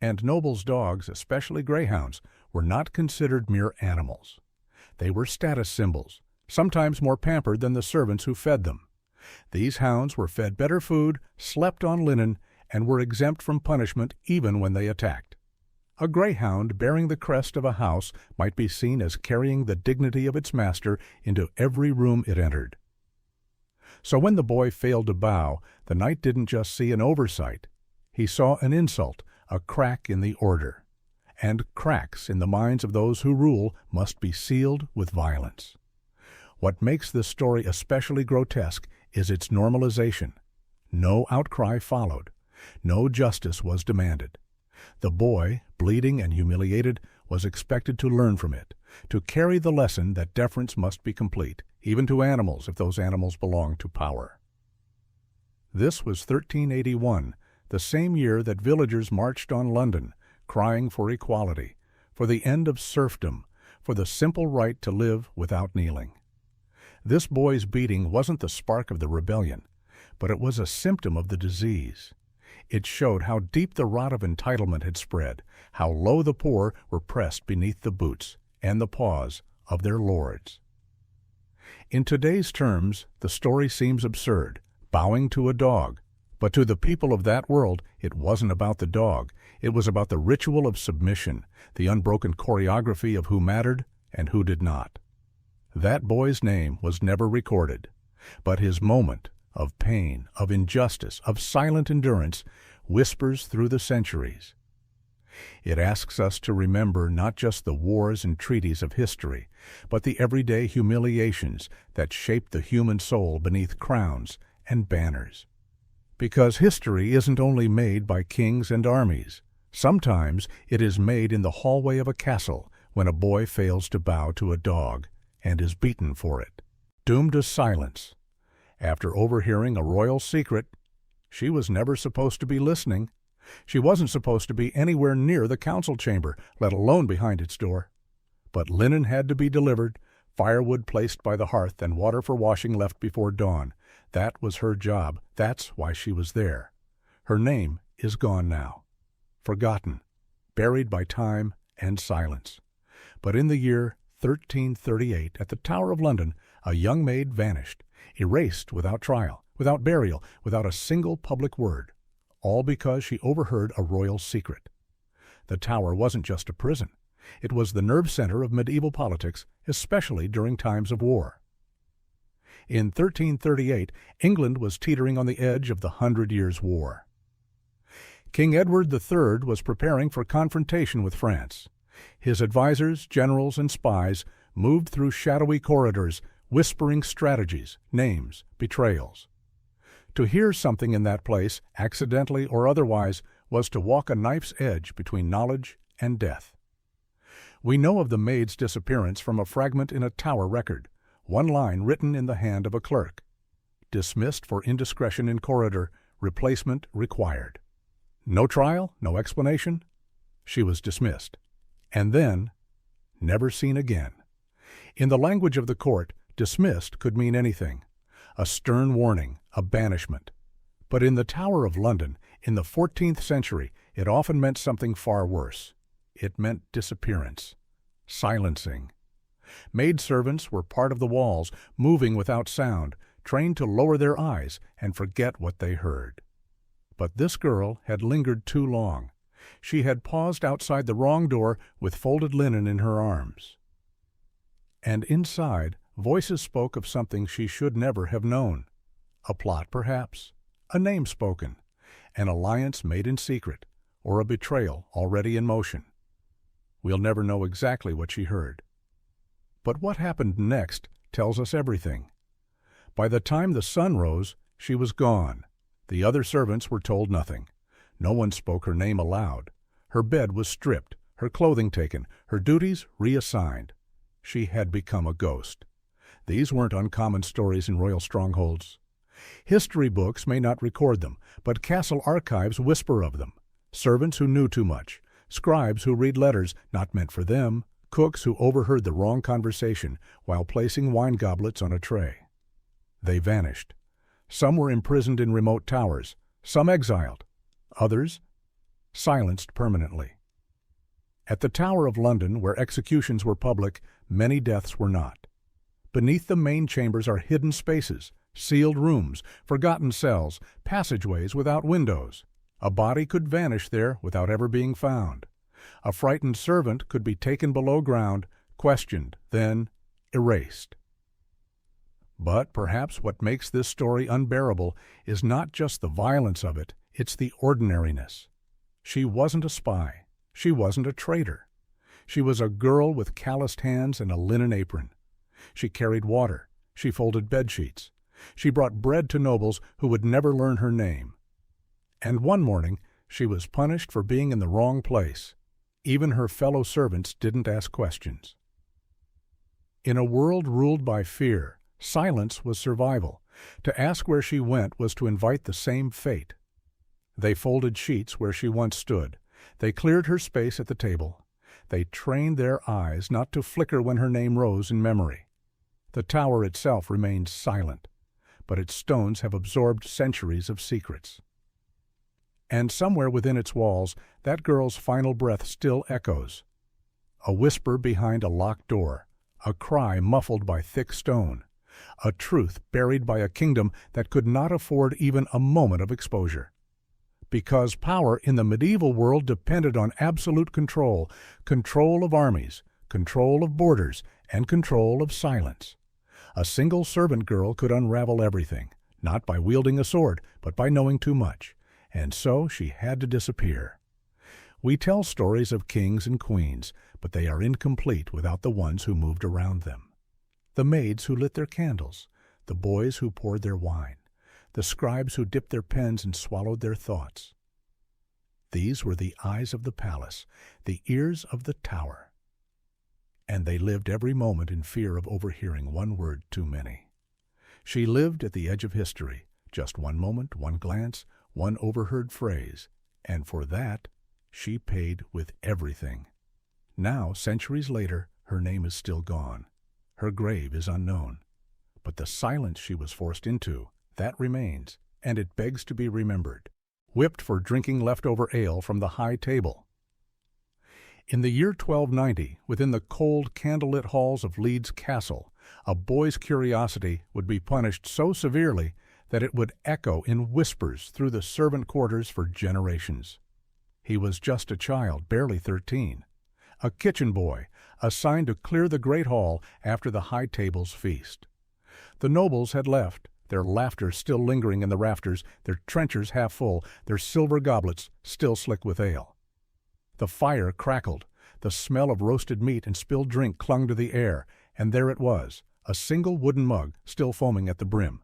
And nobles' dogs, especially greyhounds, were not considered mere animals. They were status symbols, sometimes more pampered than the servants who fed them. These hounds were fed better food, slept on linen, and were exempt from punishment even when they attacked. A greyhound bearing the crest of a house might be seen as carrying the dignity of its master into every room it entered. So when the boy failed to bow, the knight didn't just see an oversight. He saw an insult, a crack in the order. And cracks in the minds of those who rule must be sealed with violence. What makes this story especially grotesque is its normalization. No outcry followed. No justice was demanded. The boy, bleeding and humiliated, was expected to learn from it, to carry the lesson that deference must be complete, even to animals if those animals belong to power. This was 1381, the same year that villagers marched on London, crying for equality, for the end of serfdom, for the simple right to live without kneeling. This boy's beating wasn't the spark of the rebellion, but it was a symptom of the disease. It showed how deep the rot of entitlement had spread, how low the poor were pressed beneath the boots and the paws of their lords. In today's terms, the story seems absurd, bowing to a dog. But to the people of that world, it wasn't about the dog. It was about the ritual of submission, the unbroken choreography of who mattered and who did not. That boy's name was never recorded, but his moment of pain, of injustice, of silent endurance whispers through the centuries. It asks us to remember not just the wars and treaties of history, but the everyday humiliations that shape the human soul beneath crowns and banners. Because history isn't only made by kings and armies. Sometimes it is made in the hallway of a castle when a boy fails to bow to a dog and is beaten for it. Doomed to silence. After overhearing a royal secret, she was never supposed to be listening. She wasn't supposed to be anywhere near the council chamber, let alone behind its door. But linen had to be delivered, firewood placed by the hearth, and water for washing left before dawn. That was her job. That's why she was there. Her name is gone now. Forgotten, buried by time and silence. But in the year 1338, at the Tower of London, a young maid vanished, erased without trial, without burial, without a single public word, all because she overheard a royal secret. The Tower wasn't just a prison. It was the nerve center of medieval politics, especially during times of war. In 1338, England was teetering on the edge of the 100 Years' War. King Edward III was preparing for confrontation with France. His advisors, generals, and spies moved through shadowy corridors, whispering strategies, names, betrayals. To hear something in that place, accidentally or otherwise, was to walk a knife's edge between knowledge and death. We know of the maid's disappearance from a fragment in a Tower record, one line written in the hand of a clerk. Dismissed for indiscretion in corridor, replacement required. No trial, no explanation. She was dismissed. And then, never seen again. In the language of the court, dismissed could mean anything. A stern warning, a banishment. But in the Tower of London, in the 14th century, it often meant something far worse. It meant disappearance, silencing. Maidservants were part of the walls, moving without sound, trained to lower their eyes and forget what they heard. But this girl had lingered too long. She had paused outside the wrong door with folded linen in her arms. And inside, voices spoke of something she should never have known. A plot, perhaps, a name spoken, an alliance made in secret, or a betrayal already in motion. We'll never know exactly what she heard. But what happened next tells us everything. By the time the sun rose, she was gone. The other servants were told nothing. No one spoke her name aloud. Her bed was stripped, her clothing taken, her duties reassigned. She had become a ghost. These weren't uncommon stories in royal strongholds. History books may not record them, but castle archives whisper of them. Servants who knew too much, scribes who read letters not meant for them, cooks who overheard the wrong conversation while placing wine goblets on a tray. They vanished. Some were imprisoned in remote towers, some exiled, others silenced permanently. At the Tower of London, where executions were public, many deaths were not. Beneath the main chambers are hidden spaces, sealed rooms, forgotten cells, passageways without windows. A body could vanish there without ever being found. A frightened servant could be taken below ground, questioned, then erased. But perhaps what makes this story unbearable is not just the violence of it, it's the ordinariness. She wasn't a spy. She wasn't a traitor. She was a girl with calloused hands and a linen apron. She carried water. She folded bedsheets. She brought bread to nobles who would never learn her name. And one morning, she was punished for being in the wrong place. Even her fellow servants didn't ask questions. In a world ruled by fear, silence was survival. To ask where she went was to invite the same fate. They folded sheets where she once stood. They cleared her space at the table. They trained their eyes not to flicker when her name rose in memory. The tower itself remained silent, but its stones have absorbed centuries of secrets. And somewhere within its walls, that girl's final breath still echoes. A whisper behind a locked door, a cry muffled by thick stone, a truth buried by a kingdom that could not afford even a moment of exposure. Because power in the medieval world depended on absolute control, control of armies, control of borders, and control of silence. A single servant girl could unravel everything, not by wielding a sword, but by knowing too much. and so she had to disappear. We tell stories of kings and queens, but they are incomplete without the ones who moved around them. The maids who lit their candles, the boys who poured their wine, the scribes who dipped their pens and swallowed their thoughts. These were the eyes of the palace, the ears of the tower. And they lived every moment in fear of overhearing one word too many. She lived at the edge of history, just one moment, one glance, one overheard phrase, and for that she paid with everything. Now, centuries later, her name is still gone. Her grave is unknown. But the silence she was forced into, that remains, and it begs to be remembered. Whipped for drinking leftover ale from the high table. In the year 1290, within the cold, candlelit halls of Leeds Castle, a boy's curiosity would be punished so severely that it would echo in whispers through the servant quarters for generations. He was just a child, barely 13, a kitchen boy, assigned to clear the great hall after the high table's feast. The nobles had left, their laughter still lingering in the rafters, their trenchers half full, their silver goblets still slick with ale. The fire crackled, the smell of roasted meat and spilled drink clung to the air, and there it was, a single wooden mug still foaming at the brim.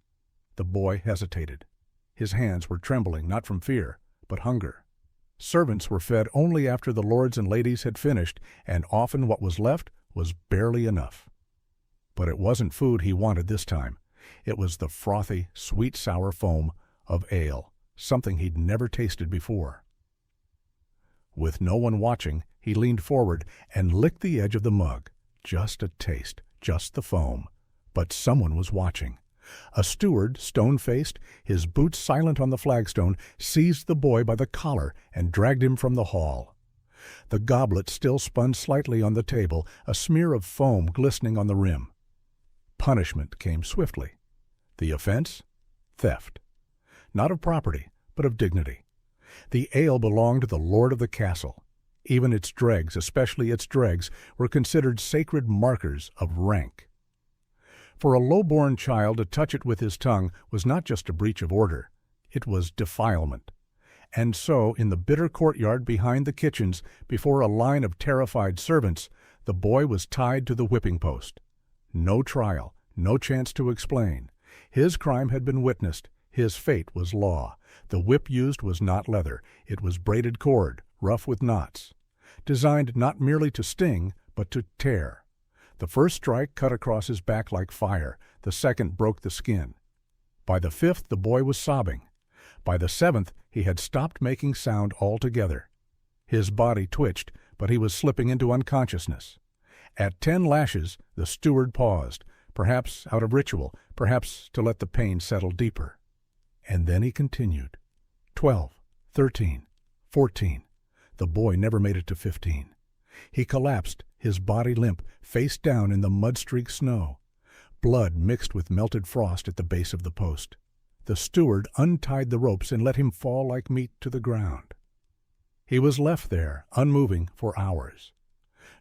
The boy hesitated. His hands were trembling not from fear, but hunger. Servants were fed only after the lords and ladies had finished, and often what was left was barely enough. But it wasn't food he wanted this time. It was the frothy, sweet-sour foam of ale, something he'd never tasted before. With no one watching, he leaned forward and licked the edge of the mug. Just a taste, just the foam. But someone was watching. A steward, stone-faced, his boots silent on the flagstone, seized the boy by the collar and dragged him from the hall. The goblet still spun slightly on the table, a smear of foam glistening on the rim. Punishment came swiftly. The offense? Theft. Not of property, but of dignity. The ale belonged to the lord of the castle. Even its dregs, especially its dregs, were considered sacred markers of rank. For a low-born child to touch it with his tongue was not just a breach of order, it was defilement. And so, in the bitter courtyard behind the kitchens, before a line of terrified servants, the boy was tied to the whipping post. No trial, no chance to explain. His crime had been witnessed, his fate was law. The whip used was not leather, it was braided cord, rough with knots. Designed not merely to sting, but to tear. The first strike cut across his back like fire, the second broke the skin. By the fifth the boy was sobbing. By the seventh he had stopped making sound altogether. His body twitched, but he was slipping into unconsciousness. At 10 lashes the steward paused, perhaps out of ritual, perhaps to let the pain settle deeper. And then he continued. 12, 13, 14. The boy never made it to 15. He collapsed, his body limp, face down in the mud-streaked snow. Blood mixed with melted frost at the base of the post. The steward untied the ropes and let him fall like meat to the ground. He was left there, unmoving, for hours.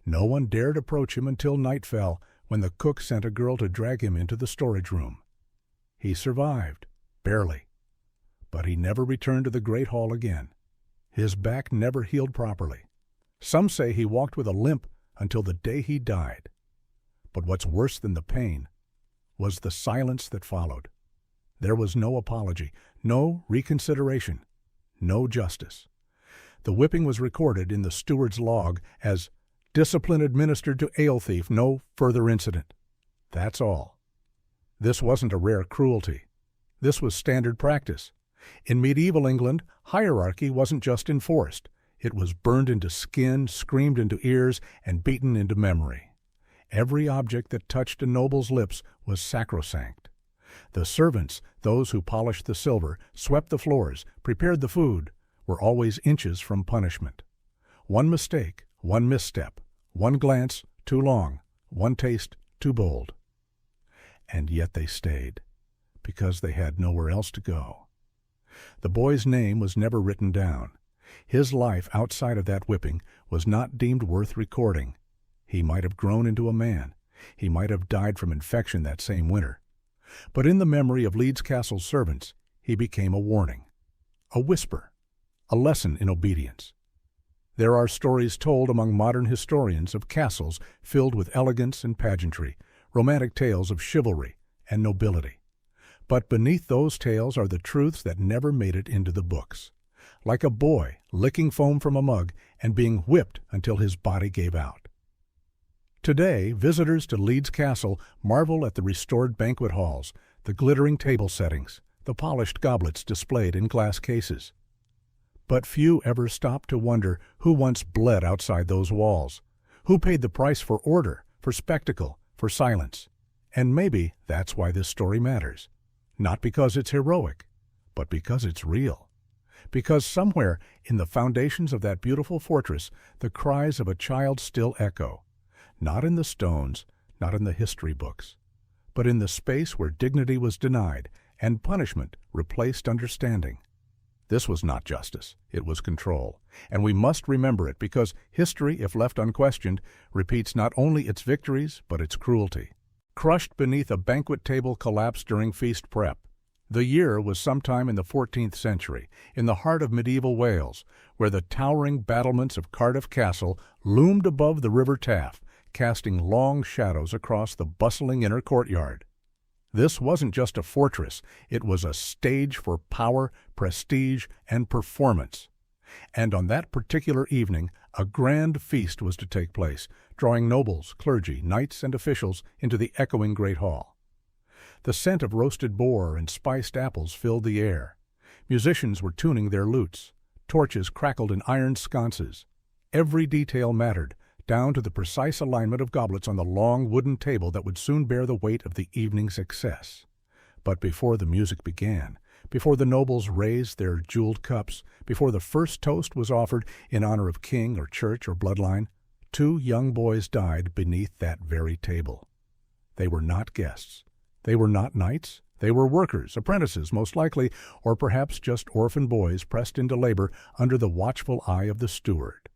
No one dared approach him until night fell, when the cook sent a girl to drag him into the storage room. He survived, barely. But he never returned to the great hall again. His back never healed properly. Some say he walked with a limp until the day he died. But what's worse than the pain was the silence that followed. There was no apology, no reconsideration, no justice. The whipping was recorded in the steward's log as discipline administered to ale thief, no further incident. That's all. This wasn't a rare cruelty. This was standard practice. In medieval England, hierarchy wasn't just enforced. It was burned into skin, screamed into ears, and beaten into memory. Every object that touched a noble's lips was sacrosanct. The servants, those who polished the silver, swept the floors, prepared the food, were always inches from punishment. One mistake, one misstep, one glance too long, one taste too bold. And yet they stayed, because they had nowhere else to go. The boy's name was never written down. His life outside of that whipping was not deemed worth recording. He might have grown into a man. He might have died from infection that same winter. But in the memory of Leeds Castle's servants, he became a warning, a whisper, a lesson in obedience. There are stories told among modern historians of castles filled with elegance and pageantry, romantic tales of chivalry and nobility. But beneath those tales are the truths that never made it into the books. Like a boy licking foam from a mug and being whipped until his body gave out. Today, visitors to Leeds Castle marvel at the restored banquet halls, the glittering table settings, the polished goblets displayed in glass cases. But few ever stop to wonder who once bled outside those walls, who paid the price for order, for spectacle, for silence. And maybe that's why this story matters. Not because it's heroic, but because it's real. Because somewhere in the foundations of that beautiful fortress, the cries of a child still echo. Not in the stones, not in the history books, but in the space where dignity was denied and punishment replaced understanding. This was not justice, it was control. And we must remember it because history, if left unquestioned, repeats not only its victories, but its cruelty. Crushed beneath a banquet table collapse during feast prep. The year was sometime in the 14th century, in the heart of medieval Wales, where the towering battlements of Cardiff Castle loomed above the River Taff, casting long shadows across the bustling inner courtyard. This wasn't just a fortress, it was a stage for power, prestige, and performance. And on that particular evening, a grand feast was to take place, drawing nobles, clergy, knights, and officials into the echoing great hall. The scent of roasted boar and spiced apples filled the air. Musicians were tuning their lutes. Torches crackled in iron sconces. Every detail mattered, down to the precise alignment of goblets on the long wooden table that would soon bear the weight of the evening's success. But before the music began, before the nobles raised their jeweled cups, before the first toast was offered in honor of king or church or bloodline, 2 young boys died beneath that very table. They were not guests. They were not knights. They were workers, apprentices most likely, or perhaps just orphan boys pressed into labor under the watchful eye of the steward.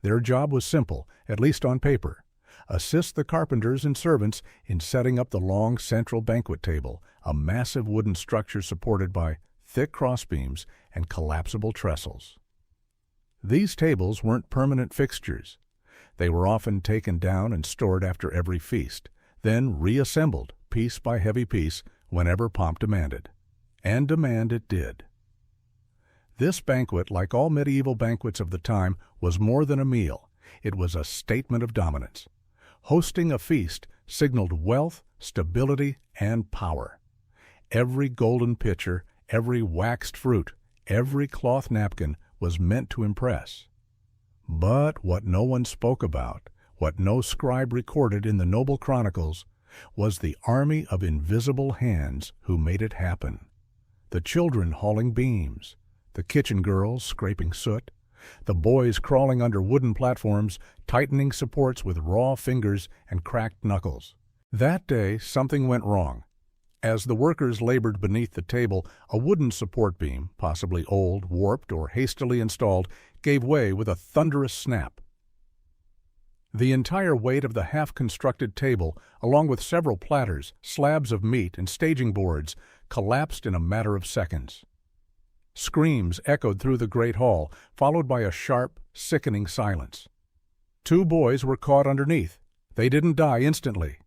Their job was simple, at least on paper: assist the carpenters and servants in setting up the long central banquet table, a massive wooden structure supported by thick crossbeams and collapsible trestles. These tables weren't permanent fixtures. They were often taken down and stored after every feast, then reassembled piece by heavy piece whenever pomp demanded. And demand it did. This banquet, like all medieval banquets of the time, was more than a meal. It was a statement of dominance. Hosting a feast signaled wealth, stability, and power. Every golden pitcher, every waxed fruit, every cloth napkin was meant to impress. But what no one spoke about, what no scribe recorded in the noble chronicles, was the army of invisible hands who made it happen. The children hauling beams, the kitchen girls scraping soot, the boys crawling under wooden platforms, tightening supports with raw fingers and cracked knuckles. That day something went wrong. As the workers labored beneath the table, a wooden support beam, possibly old, warped, or hastily installed, gave way with a thunderous snap. The entire weight of the half-constructed table, along with several platters, slabs of meat, and staging boards, collapsed in a matter of seconds. Screams echoed through the great hall, followed by a sharp, sickening silence. 2 boys were caught underneath. They didn't die instantly.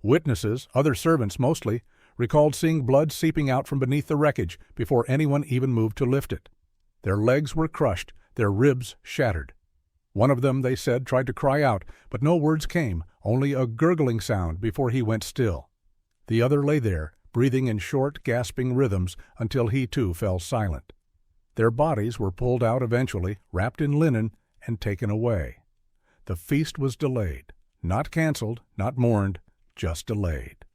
Witnesses, other servants mostly, recalled seeing blood seeping out from beneath the wreckage before anyone even moved to lift it. Their legs were crushed, their ribs shattered. One of them, they said, tried to cry out, but no words came, only a gurgling sound before he went still. The other lay there, breathing in short, gasping rhythms until he too fell silent. Their bodies were pulled out eventually, wrapped in linen, and taken away. The feast was delayed, not canceled, not mourned, just delayed.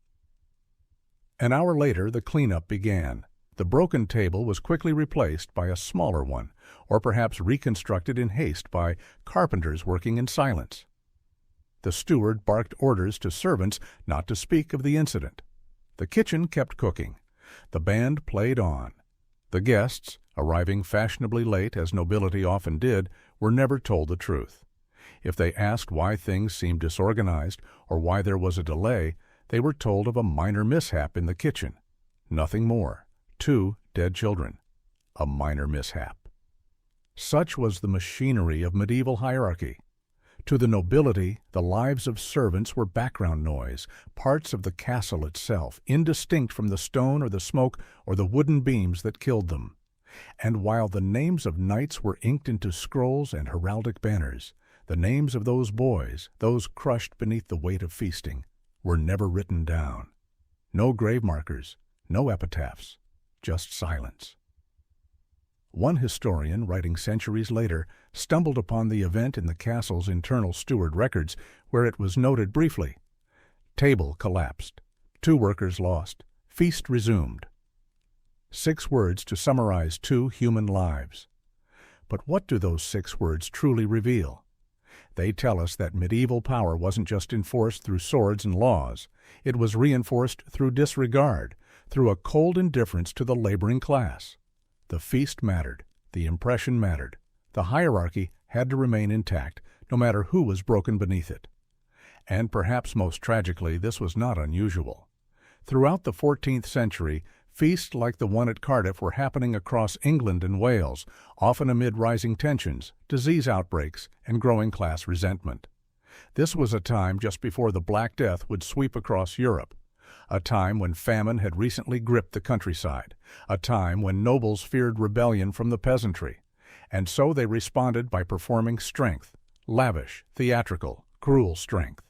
An hour later, the cleanup began. The broken table was quickly replaced by a smaller one, or perhaps reconstructed in haste by carpenters working in silence. The steward barked orders to servants not to speak of the incident. The kitchen kept cooking. The band played on. The guests, arriving fashionably late, as nobility often did, were never told the truth. If they asked why things seemed disorganized or why there was a delay, they were told of a minor mishap in the kitchen. Nothing more. 2 dead children. A minor mishap. Such was the machinery of medieval hierarchy. To the nobility, the lives of servants were background noise, parts of the castle itself, indistinct from the stone or the smoke or the wooden beams that killed them. And while the names of knights were inked into scrolls and heraldic banners, the names of those boys, those crushed beneath the weight of feasting, were never written down. No grave markers, no epitaphs, just silence. One historian, writing centuries later, stumbled upon the event in the castle's internal steward records, where it was noted briefly. Table collapsed. 2 workers lost. Feast resumed. 6 words to summarize 2 human lives. But what do those 6 words truly reveal? They tell us that medieval power wasn't just enforced through swords and laws. It was reinforced through disregard, through a cold indifference to the laboring class. The feast mattered. The impression mattered. The hierarchy had to remain intact, no matter who was broken beneath it. And perhaps most tragically, this was not unusual. Throughout the 14th century, feasts like the one at Cardiff were happening across England and Wales, often amid rising tensions, disease outbreaks, and growing class resentment. This was a time just before the Black Death would sweep across Europe, a time when famine had recently gripped the countryside, a time when nobles feared rebellion from the peasantry, and so they responded by performing strength, lavish, theatrical, cruel strength.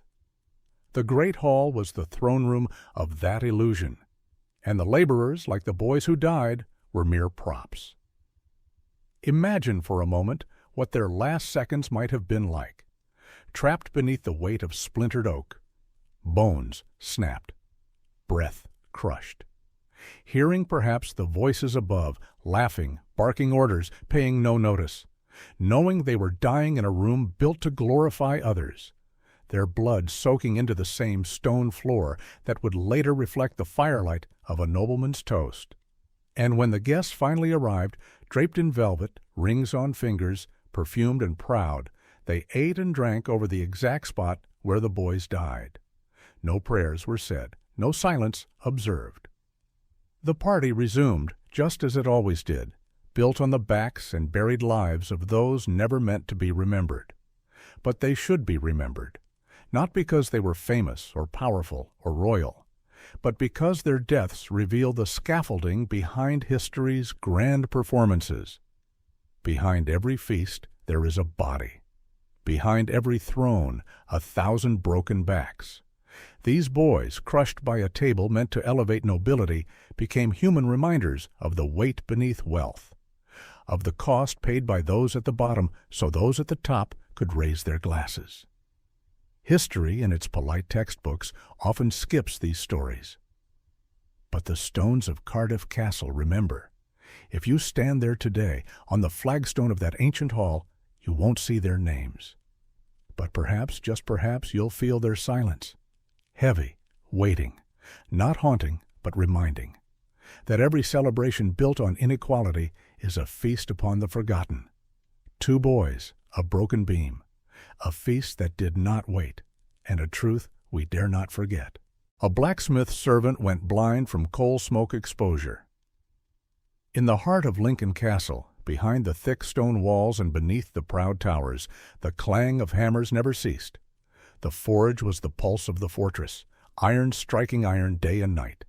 The great hall was the throne room of that illusion, and the laborers, like the boys who died, were mere props. Imagine for a moment what their last seconds might have been like. Trapped beneath the weight of splintered oak, bones snapped, breath crushed. Hearing perhaps the voices above, laughing, barking orders, paying no notice. Knowing they were dying in a room built to glorify others. Their blood soaking into the same stone floor that would later reflect the firelight of a nobleman's toast. And when the guests finally arrived, draped in velvet, rings on fingers, perfumed and proud, they ate and drank over the exact spot where the boys died. No prayers were said, no silence observed. The party resumed, just as it always did, built on the backs and buried lives of those never meant to be remembered. But they should be remembered, not because they were famous or powerful or royal, but because their deaths reveal the scaffolding behind history's grand performances. Behind every feast there is a body. Behind every throne, 1,000 broken backs. These boys, crushed by a table meant to elevate nobility, became human reminders of the weight beneath wealth, of the cost paid by those at the bottom so those at the top could raise their glasses. History, in its polite textbooks, often skips these stories. But the stones of Cardiff Castle remember. If you stand there today, on the flagstone of that ancient hall, you won't see their names. But perhaps, just perhaps, you'll feel their silence. Heavy, waiting, not haunting, but reminding, that every celebration built on inequality is a feast upon the forgotten. 2 boys, a broken beam, a feast that did not wait, and a truth we dare not forget. A blacksmith servant went blind from coal smoke exposure. In the heart of Lincoln Castle, behind the thick stone walls and beneath the proud towers, the clang of hammers never ceased. The forge was the pulse of the fortress, iron striking iron day and night.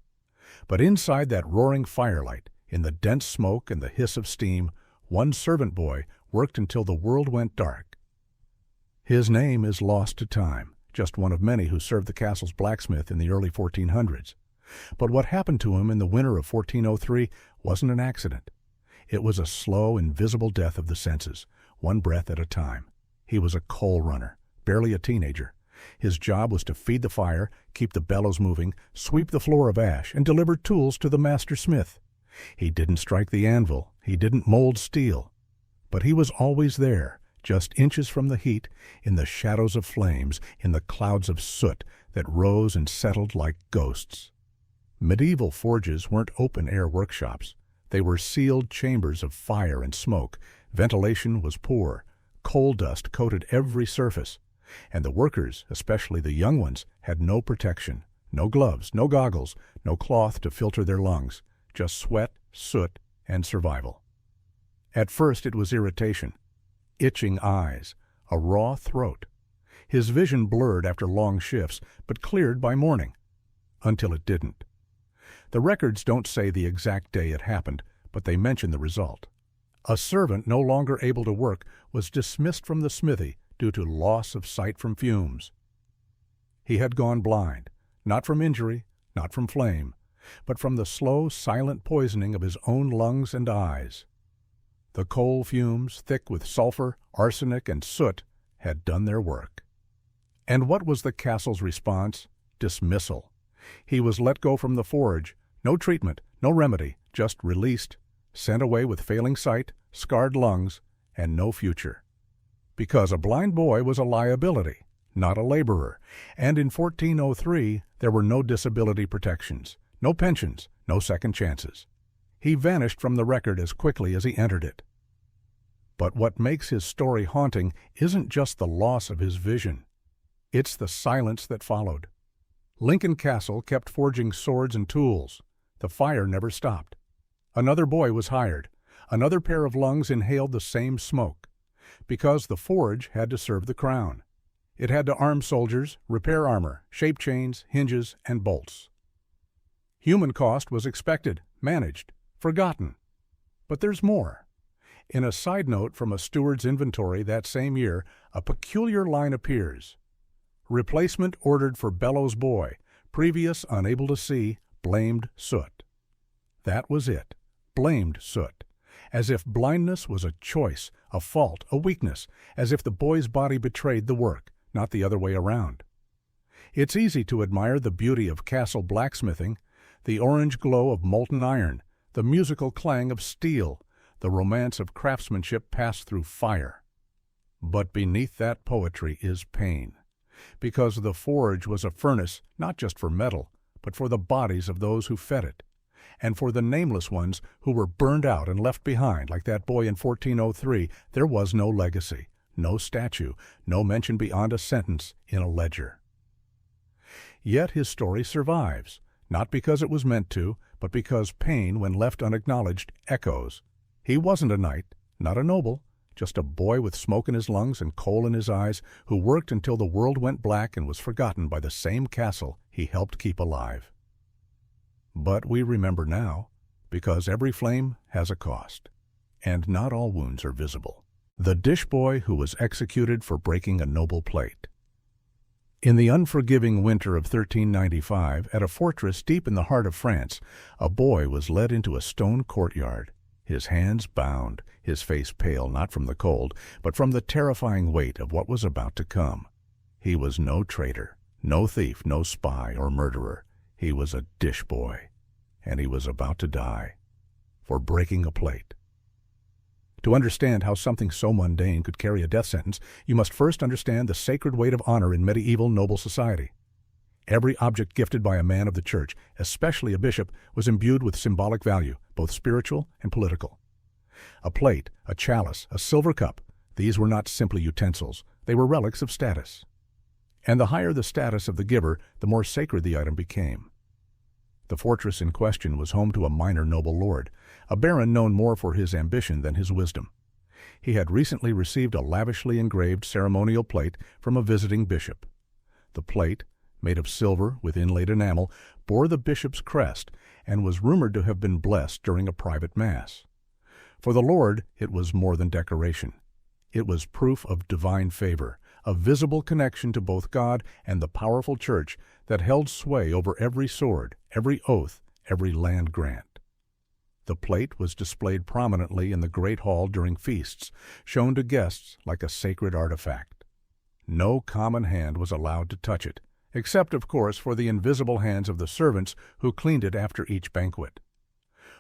But inside that roaring firelight, in the dense smoke and the hiss of steam, one servant boy worked until the world went dark. His name is lost to time, just one of many who served the castle's blacksmith in the early 1400s. But what happened to him in the winter of 1403 wasn't an accident. It was a slow, invisible death of the senses, one breath at a time. He was a coal runner, barely a teenager. His job was to feed the fire, keep the bellows moving, sweep the floor of ash, and deliver tools to the master smith. He didn't strike the anvil, he didn't mold steel. But he was always there, just inches from the heat, in the shadows of flames, in the clouds of soot that rose and settled like ghosts. Medieval forges weren't open-air workshops. They were sealed chambers of fire and smoke. Ventilation was poor. Coal dust coated every surface. And the workers, especially the young ones, had no protection, no gloves, no goggles, no cloth to filter their lungs, just sweat, soot, and survival. At first it was irritation, itching eyes, a raw throat. His vision blurred after long shifts, but cleared by morning. Until it didn't. The records don't say the exact day it happened, but they mention the result. A servant no longer able to work was dismissed from the smithy due to loss of sight from fumes. He had gone blind, not from injury, not from flame, but from the slow, silent poisoning of his own lungs and eyes. The coal fumes, thick with sulfur, arsenic, and soot, had done their work. And what was the castle's response? Dismissal. He was let go from the forge, no treatment, no remedy, just released, sent away with failing sight, scarred lungs, and no future. Because a blind boy was a liability, not a laborer, and in 1403 there were no disability protections, no pensions, no second chances. He vanished from the record as quickly as he entered it. But what makes his story haunting isn't just the loss of his vision. It's the silence that followed. Lincoln Castle kept forging swords and tools. The fire never stopped. Another boy was hired. Another pair of lungs inhaled the same smoke. Because the forge had to serve the crown. It had to arm soldiers, repair armor, shape chains, hinges, and bolts. Human cost was expected, managed, forgotten. But there's more. In a side note from a steward's inventory that same year, a peculiar line appears. Replacement ordered for bellows boy, previous unable to see, blamed soot. That was it, blamed soot. As if blindness was a choice, a fault, a weakness, as if the boy's body betrayed the work, not the other way around. It's easy to admire the beauty of castle blacksmithing, the orange glow of molten iron, the musical clang of steel, the romance of craftsmanship passed through fire. But beneath that poetry is pain, because the forge was a furnace not just for metal, but for the bodies of those who fed it, and for the nameless ones who were burned out and left behind, like that boy in 1403, there was no legacy, no statue, no mention beyond a sentence in a ledger. Yet his story survives, not because it was meant to, but because pain, when left unacknowledged, echoes. He wasn't a knight, not a noble, just a boy with smoke in his lungs and coal in his eyes, who worked until the world went black and was forgotten by the same castle he helped keep alive. But we remember now, because every flame has a cost, and not all wounds are visible. The dish boy who was executed for breaking a noble plate. In the unforgiving winter of 1395, at a fortress deep in the heart of France, a boy was led into a stone courtyard, his hands bound, his face pale not from the cold, but from the terrifying weight of what was about to come. He was no traitor, no thief, no spy or murderer. He was a dish boy, and he was about to die for breaking a plate. To understand how something so mundane could carry a death sentence, you must first understand the sacred weight of honor in medieval noble society. Every object gifted by a man of the church, especially a bishop, was imbued with symbolic value, both spiritual and political. A plate, a chalice, a silver cup, these were not simply utensils, they were relics of status. And the higher the status of the giver, the more sacred the item became. The fortress in question was home to a minor noble lord, a baron known more for his ambition than his wisdom. He had recently received a lavishly engraved ceremonial plate from a visiting bishop. The plate, made of silver with inlaid enamel, bore the bishop's crest and was rumored to have been blessed during a private mass. For the lord, it was more than decoration. It was proof of divine favor, a visible connection to both God and the powerful church that held sway over every sword, every oath, every land grant. The plate was displayed prominently in the great hall during feasts, shown to guests like a sacred artifact. No common hand was allowed to touch it, except, of course, for the invisible hands of the servants who cleaned it after each banquet.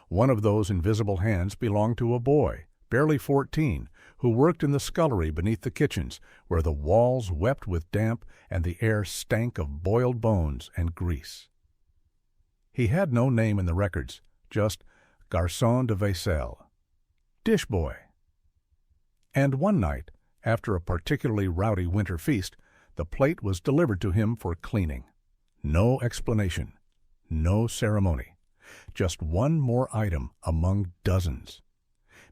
One of those invisible hands belonged to a boy, barely 14, who worked in the scullery beneath the kitchens, where the walls wept with damp and the air stank of boiled bones and grease. He had no name in the records, just garçon de vaisselle, dish boy. And one night, after a particularly rowdy winter feast, the plate was delivered to him for cleaning. No explanation, no ceremony, just one more item among dozens.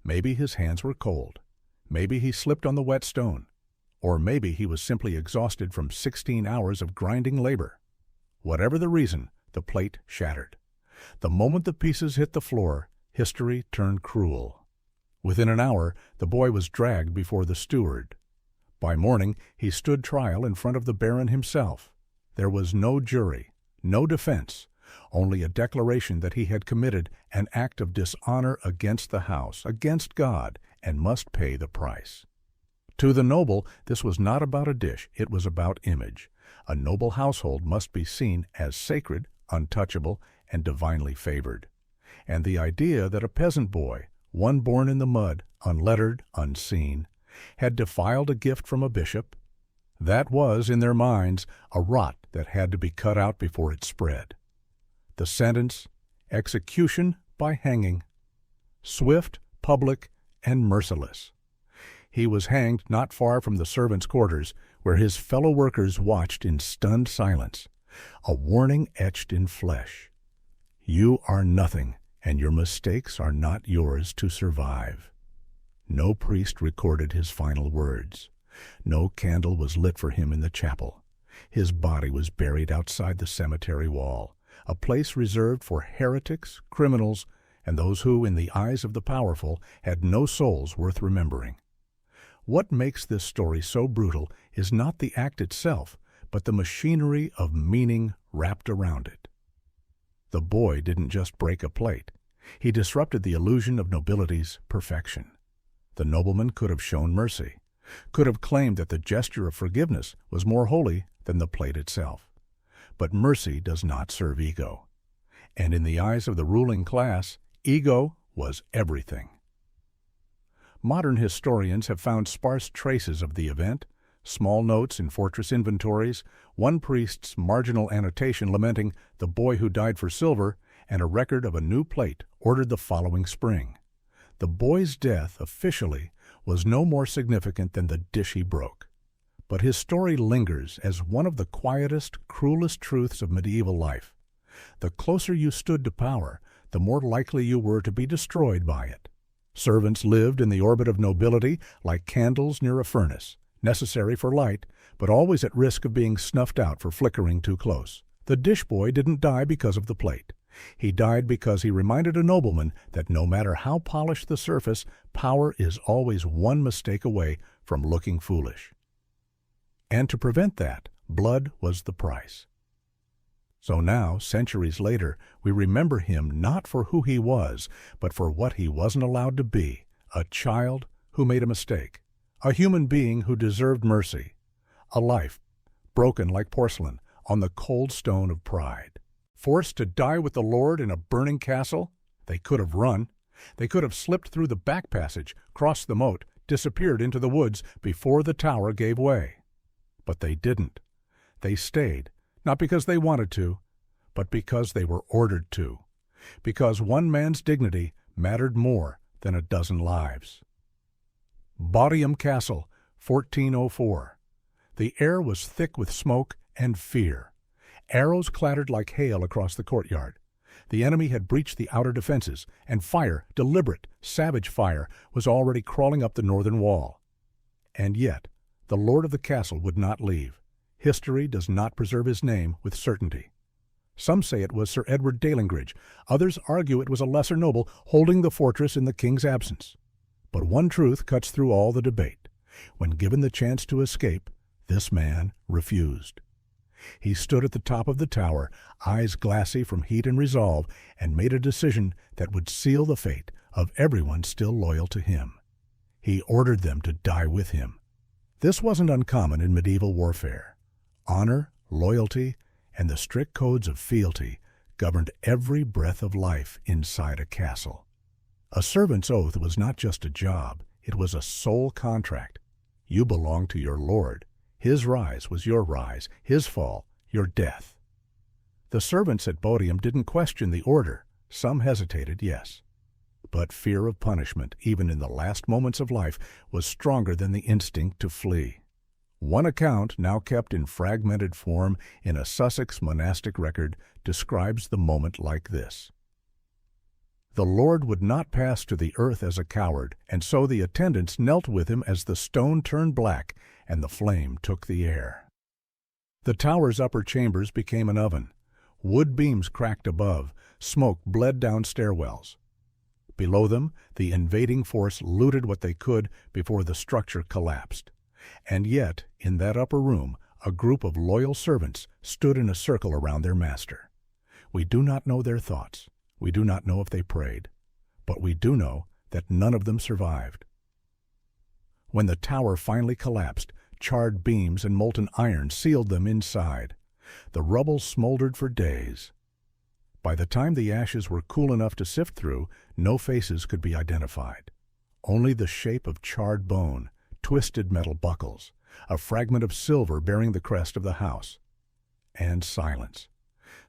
Maybe his hands were cold. Maybe he slipped on the wet stone. Or maybe he was simply exhausted from 16 hours of grinding labor. Whatever the reason, the plate shattered. The moment the pieces hit the floor, history turned cruel. Within an hour, the boy was dragged before the steward. By morning, he stood trial in front of the Baron himself. There was no jury, no defense, only a declaration that he had committed an act of dishonor against the house, against God, and must pay the price. To the noble, this was not about a dish, it was about image. A noble household must be seen as sacred, untouchable, and divinely favored. And the idea that a peasant boy, one born in the mud, unlettered, unseen, had defiled a gift from a bishop, that was, in their minds, a rot that had to be cut out before it spread. The sentence, execution by hanging. Swift, public, and merciless. He was hanged not far from the servants' quarters, where his fellow workers watched in stunned silence, a warning etched in flesh. You are nothing, and your mistakes are not yours to survive. No priest recorded his final words. No candle was lit for him in the chapel. His body was buried outside the cemetery wall, a place reserved for heretics, criminals, and those who, in the eyes of the powerful, had no souls worth remembering. What makes this story so brutal is not the act itself, but the machinery of meaning wrapped around it. The boy didn't just break a plate. He disrupted the illusion of nobility's perfection. The nobleman could have shown mercy, could have claimed that the gesture of forgiveness was more holy than the plate itself. But mercy does not serve ego. And in the eyes of the ruling class, ego was everything. Modern historians have found sparse traces of the event, small notes in fortress inventories, one priest's marginal annotation lamenting the boy who died for silver, and a record of a new plate ordered the following spring. The boy's death, officially, was no more significant than the dish he broke. But his story lingers as one of the quietest, cruelest truths of medieval life. The closer you stood to power, the more likely you were to be destroyed by it. Servants lived in the orbit of nobility like candles near a furnace, necessary for light, but always at risk of being snuffed out for flickering too close. The dish boy didn't die because of the plate. He died because he reminded a nobleman that no matter how polished the surface, power is always one mistake away from looking foolish. And to prevent that, blood was the price. So now, centuries later, we remember him not for who he was, but for what he wasn't allowed to be, a child who made a mistake, a human being who deserved mercy, a life broken like porcelain on the cold stone of pride. Forced to die with the Lord in a burning castle? They could have run. They could have slipped through the back passage, crossed the moat, disappeared into the woods before the tower gave way. But they didn't. They stayed, not because they wanted to, but because they were ordered to, because one man's dignity mattered more than a dozen lives. Bodiam Castle, 1404. The air was thick with smoke and fear. Arrows clattered like hail across the courtyard. The enemy had breached the outer defenses, and fire, deliberate, savage fire, was already crawling up the northern wall. And yet, the lord of the castle would not leave. History does not preserve his name with certainty. Some say it was Sir Edward Dalingridge. Others argue it was a lesser noble holding the fortress in the king's absence. But one truth cuts through all the debate. When given the chance to escape, this man refused. He stood at the top of the tower, eyes glassy from heat and resolve, and made a decision that would seal the fate of everyone still loyal to him. He ordered them to die with him. This wasn't uncommon in medieval warfare. Honor, loyalty, and the strict codes of fealty governed every breath of life inside a castle. A servant's oath was not just a job, it was a soul contract. You belonged to your lord. His rise was your rise, his fall, your death. The servants at Bodiam didn't question the order. Some hesitated, yes. But fear of punishment, even in the last moments of life, was stronger than the instinct to flee. One account, now kept in fragmented form in a Sussex monastic record, describes the moment like this. The Lord would not pass to the earth as a coward, and so the attendants knelt with him as the stone turned black and the flame took the air. The tower's upper chambers became an oven. Wood beams cracked above, smoke bled down stairwells. Below them, the invading force looted what they could before the structure collapsed. And yet, in that upper room, a group of loyal servants stood in a circle around their master. We do not know their thoughts. We do not know if they prayed. But we do know that none of them survived. When the tower finally collapsed, charred beams and molten iron sealed them inside. The rubble smoldered for days. By the time the ashes were cool enough to sift through, no faces could be identified. Only the shape of charred bone, twisted metal buckles, a fragment of silver bearing the crest of the house. And silence.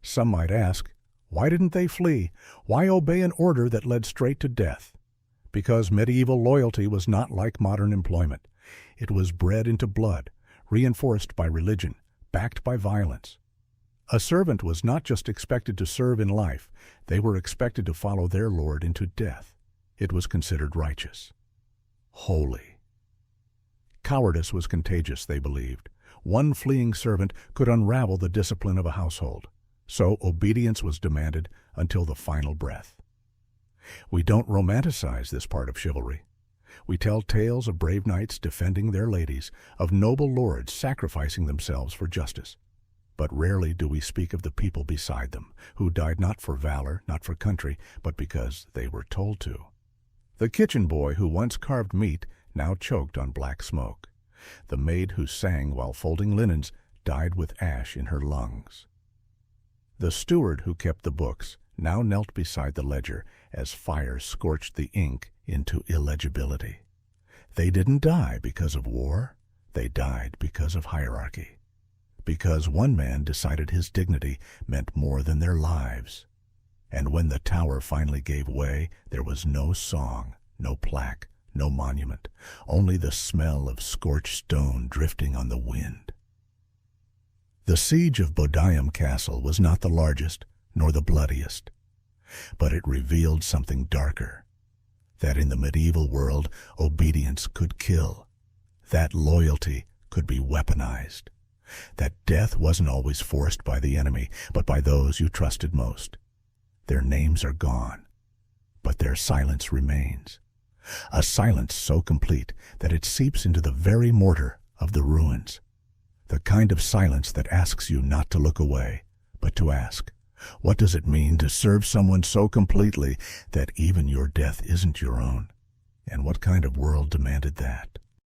Some might ask, why didn't they flee? Why obey an order that led straight to death? Because medieval loyalty was not like modern employment. It was bred into blood, reinforced by religion, backed by violence. A servant was not just expected to serve in life, they were expected to follow their Lord into death. It was considered righteous, holy. Cowardice was contagious, they believed. One fleeing servant could unravel the discipline of a household. So obedience was demanded until the final breath. We don't romanticize this part of chivalry. We tell tales of brave knights defending their ladies, of noble lords sacrificing themselves for justice. But rarely do we speak of the people beside them, who died not for valor, not for country, but because they were told to. The kitchen boy who once carved meat now choked on black smoke. The maid who sang while folding linens died with ash in her lungs. The steward who kept the books now knelt beside the ledger as fire scorched the ink into illegibility. They didn't die because of war. They died because of hierarchy. Because one man decided his dignity meant more than their lives. And when the tower finally gave way, there was no song, no plaque, no monument, only the smell of scorched stone drifting on the wind. The siege of Bodiam Castle was not the largest, nor the bloodiest, but it revealed something darker, that in the medieval world, obedience could kill, that loyalty could be weaponized, that death wasn't always forced by the enemy, but by those you trusted most. Their names are gone, but their silence remains, a silence so complete that it seeps into the very mortar of the ruins. The kind of silence that asks you not to look away, but to ask, what does it mean to serve someone so completely that even your death isn't your own? And what kind of world demanded that?